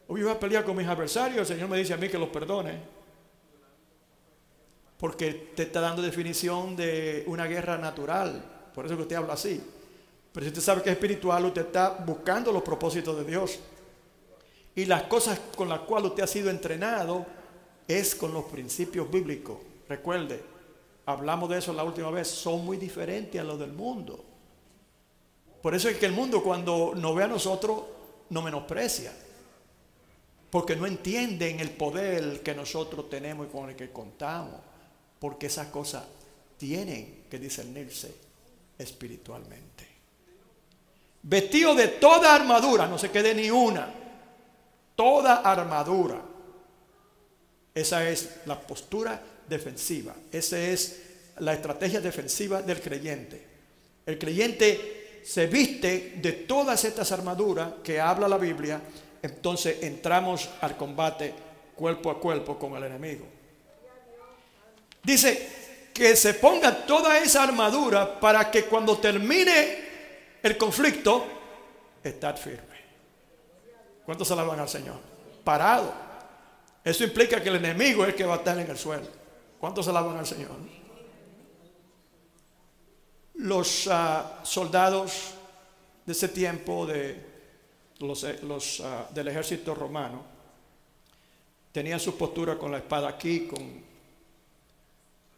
Hoy yo voy a pelear con mis adversarios, el Señor me dice a mí que los perdone, porque te está dando definición de una guerra natural. Por eso que usted habla así. Pero si usted sabe que es espiritual, usted está buscando los propósitos de Dios. Y las cosas con las cuales usted ha sido entrenado es con los principios bíblicos. Recuerde, hablamos de eso la última vez, son muy diferentes a los del mundo. Por eso es que el mundo, cuando nos ve a nosotros, nos menosprecia. Porque no entienden el poder que nosotros tenemos y con el que contamos. Porque esas cosas tienen que discernirse espiritualmente. Vestido de toda armadura, no se quede ni una. Toda armadura. Esa es la postura defensiva. Esa es la estrategia defensiva del creyente. El creyente se viste de todas estas armaduras que habla la Biblia. Entonces entramos al combate cuerpo a cuerpo con el enemigo. Dice que se ponga toda esa armadura para que cuando termine el conflicto, estar firme. ¿Cuántos alaban al Señor? Parado. Eso implica que el enemigo es el que va a estar en el suelo. ¿Cuántos alaban al Señor? Los soldados de ese tiempo del ejército romano tenían su postura con la espada aquí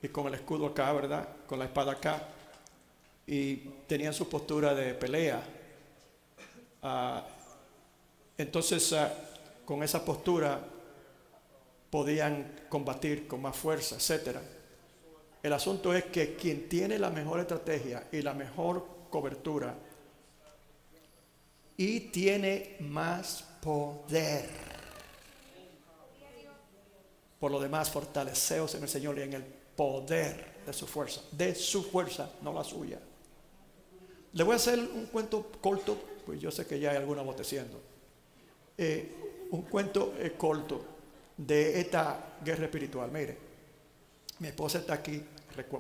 y con el escudo acá, ¿verdad? Con la espada acá. Y tenían su postura de pelea. Entonces, con esa postura podían combatir con más fuerza, etc. El asunto es que quien tiene la mejor estrategia y la mejor cobertura y tiene más poder. Por lo demás, fortaleceos en el Señor y en el poder de su fuerza, no la suya. Le voy a hacer un cuento corto, pues yo sé que ya hay alguna boteciendo. Un cuento corto de esta guerra espiritual. Mire, mi esposa está aquí,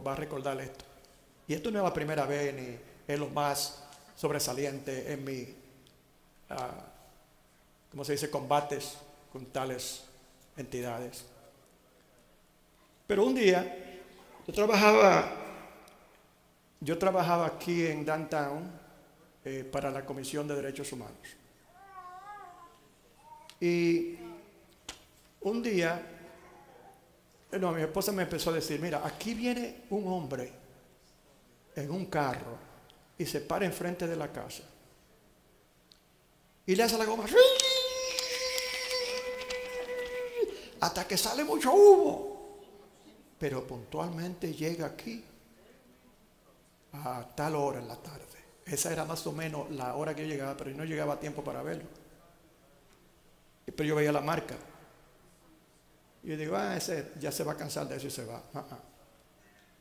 va a recordarle esto. Y esto no es la primera vez ni es lo más sobresaliente en mi, ¿cómo se dice?, combates con tales entidades. Pero un día yo trabajaba aquí en Downtown para la Comisión de Derechos Humanos. Y un día, mi esposa me empezó a decir, mira, aquí viene un hombre en un carro y se para enfrente de la casa y le hace la goma hasta que sale mucho humo, pero puntualmente llega aquí a tal hora en la tarde. Esa era más o menos la hora que yo llegaba, pero yo no llegaba a tiempo para verlo. Pero yo veía la marca y yo digo, ese ya se va a cansar de eso y se va.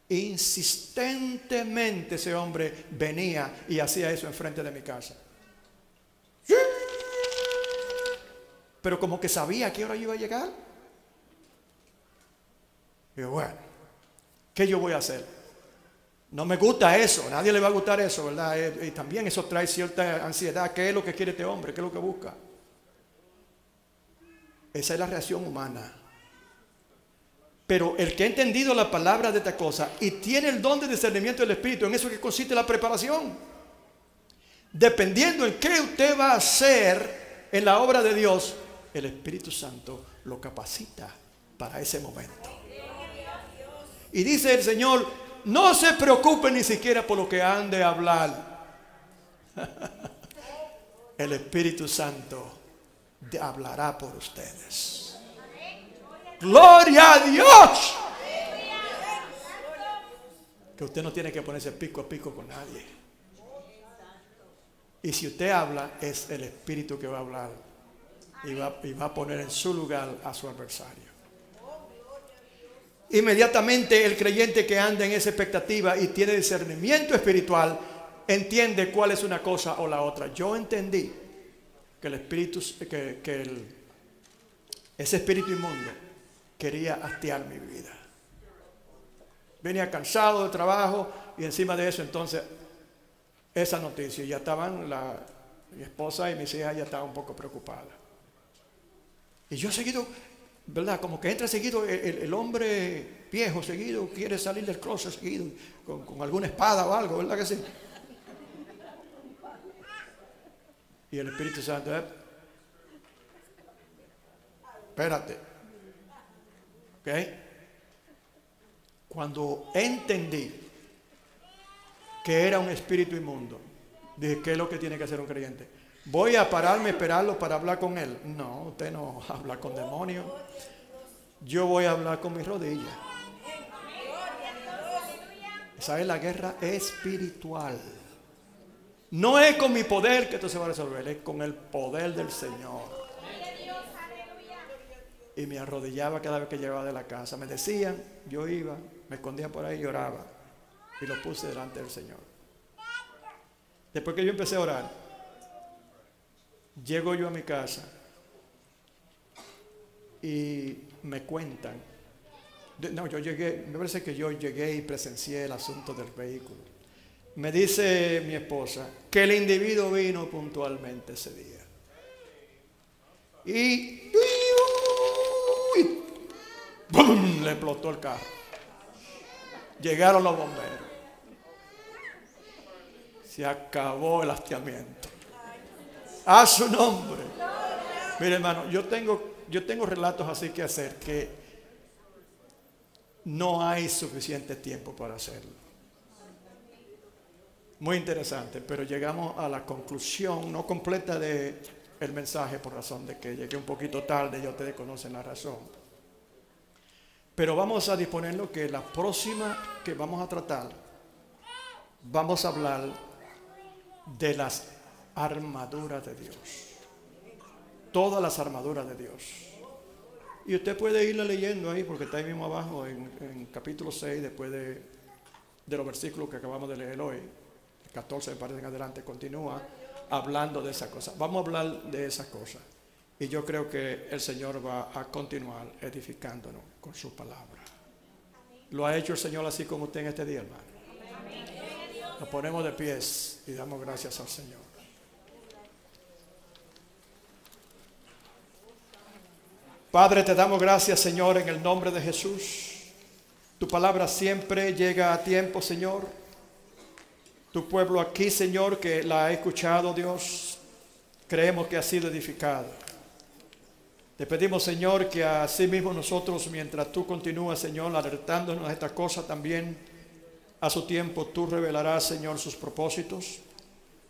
Insistentemente ese hombre venía y hacía eso enfrente de mi casa. Pero como que sabía a qué hora yo iba a llegar. Digo, bueno, ¿qué yo voy a hacer? No me gusta eso, a nadie le va a gustar eso, ¿verdad? Y también eso trae cierta ansiedad. ¿Qué es lo que quiere este hombre? ¿Qué es lo que busca? Esa es la reacción humana. Pero el que ha entendido la palabra de esta cosa y tiene el don de discernimiento del Espíritu, en eso que consiste la preparación. Dependiendo en qué usted va a hacer en la obra de Dios, el Espíritu Santo lo capacita para ese momento. Y dice el Señor, no se preocupen ni siquiera por lo que han de hablar. El Espíritu Santo hablará por ustedes. ¡Gloria a Dios! Que usted no tiene que ponerse pico a pico con nadie. Y si usted habla, es el Espíritu que va a hablar. Y va a poner en su lugar a su adversario. Inmediatamente el creyente que anda en esa expectativa y tiene discernimiento espiritual, entiende cuál es una cosa o la otra. Yo entendí que el espíritu, ese espíritu inmundo quería hastiar mi vida. Venía cansado de trabajo y encima de eso entonces esa noticia. Ya estaban mi esposa y mis hijas ya estaban un poco preocupadas. Y yo seguido, ¿verdad? Como que entra seguido el hombre viejo, seguido quiere salir del closet seguido con alguna espada o algo, ¿verdad que sí? Y el Espíritu Santo, espérate, ¿ok? Cuando entendí que era un espíritu inmundo, dije, ¿qué es lo que tiene que hacer un creyente? ¿Voy a pararme a esperarlo para hablar con él? No, usted no habla con demonios. Yo voy a hablar con mis rodillas. Esa es la guerra espiritual. No es con mi poder que esto se va a resolver, es con el poder del Señor. Y me arrodillaba cada vez que llegaba de la casa. Me decían, yo iba, me escondía por ahí y oraba. Y lo puse delante del Señor. Después que yo empecé a orar, llego yo a mi casa y me cuentan. No, yo llegué, me parece que yo llegué y presencié el asunto del vehículo. Me dice mi esposa que el individuo vino puntualmente ese día. Y ¡bum!, le explotó el carro. Llegaron los bomberos. Se acabó el hastiamiento. A su nombre. Mire, hermano, yo tengo relatos así que hacer que no hay suficiente tiempo para hacerlo. Muy interesante, pero llegamos a la conclusión no completa de el mensaje por razón de que llegué un poquito tarde, ya ustedes conocen la razón. Pero vamos a disponerlo que la próxima que vamos a tratar, vamos a hablar de las armaduras de Dios. Todas las armaduras de Dios. Y usted puede irla leyendo ahí porque está ahí mismo abajo en capítulo 6, después de los versículos que acabamos de leer hoy. 14 me parece en adelante, continúa hablando de esa cosa. Vamos a hablar de esas cosas. Y yo creo que el Señor va a continuar edificándonos con su palabra. ¿Lo ha hecho el Señor así como usted en este día, hermano? Nos ponemos de pies y damos gracias al Señor. Padre, te damos gracias, Señor, en el nombre de Jesús. Tu palabra siempre llega a tiempo, Señor. Tu pueblo aquí, Señor, que la ha escuchado, Dios, creemos que ha sido edificado. Te pedimos, Señor, que así mismo nosotros, mientras tú continúas, Señor, alertándonos de esta cosa también, a su tiempo tú revelarás, Señor, sus propósitos.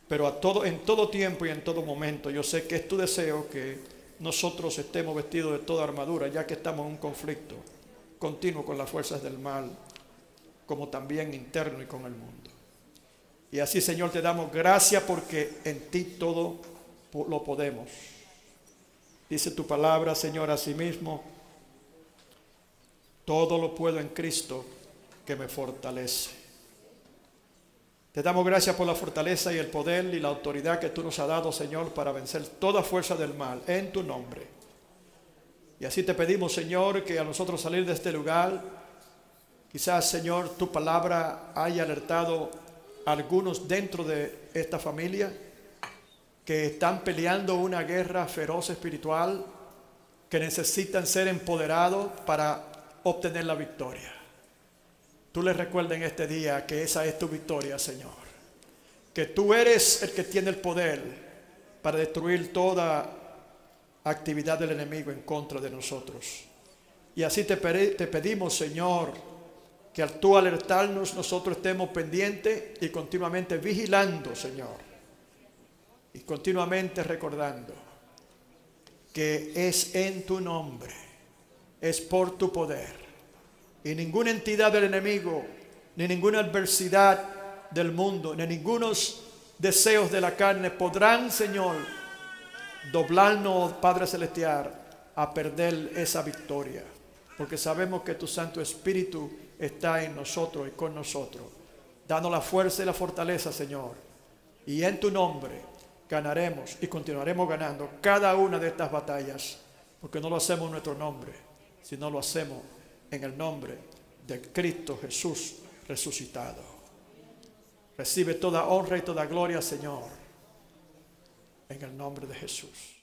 Pero en todo tiempo y en todo momento, yo sé que es tu deseo que nosotros estemos vestidos de toda armadura, ya que estamos en un conflicto continuo con las fuerzas del mal, como también interno y con el mundo. Y así, Señor, te damos gracias porque en ti todo lo podemos. Dice tu palabra, Señor, asimismo, todo lo puedo en Cristo que me fortalece. Te damos gracias por la fortaleza y el poder y la autoridad que tú nos has dado, Señor, para vencer toda fuerza del mal, en tu nombre. Y así te pedimos, Señor, que a nosotros salir de este lugar, quizás, Señor, tu palabra haya alertado a algunos dentro de esta familia que están peleando una guerra feroz espiritual, que necesitan ser empoderados para obtener la victoria. Tú les recuerdas en este día que esa es tu victoria, Señor. Que tú eres el que tiene el poder para destruir toda actividad del enemigo en contra de nosotros. Y así te pedimos, Señor, que al tú alertarnos, nosotros estemos pendientes y continuamente vigilando, Señor. Y continuamente recordando que es en tu nombre, es por tu poder. Y ninguna entidad del enemigo, ni ninguna adversidad del mundo, ni ningunos deseos de la carne podrán, Señor, doblarnos, Padre Celestial, a perder esa victoria. Porque sabemos que tu Santo Espíritu está en nosotros y con nosotros. Danos la fuerza y la fortaleza, Señor. Y en tu nombre ganaremos y continuaremos ganando cada una de estas batallas. Porque no lo hacemos en nuestro nombre, sino lo hacemos en el nombre de Cristo Jesús resucitado. Recibe toda honra y toda gloria, Señor, en el nombre de Jesús.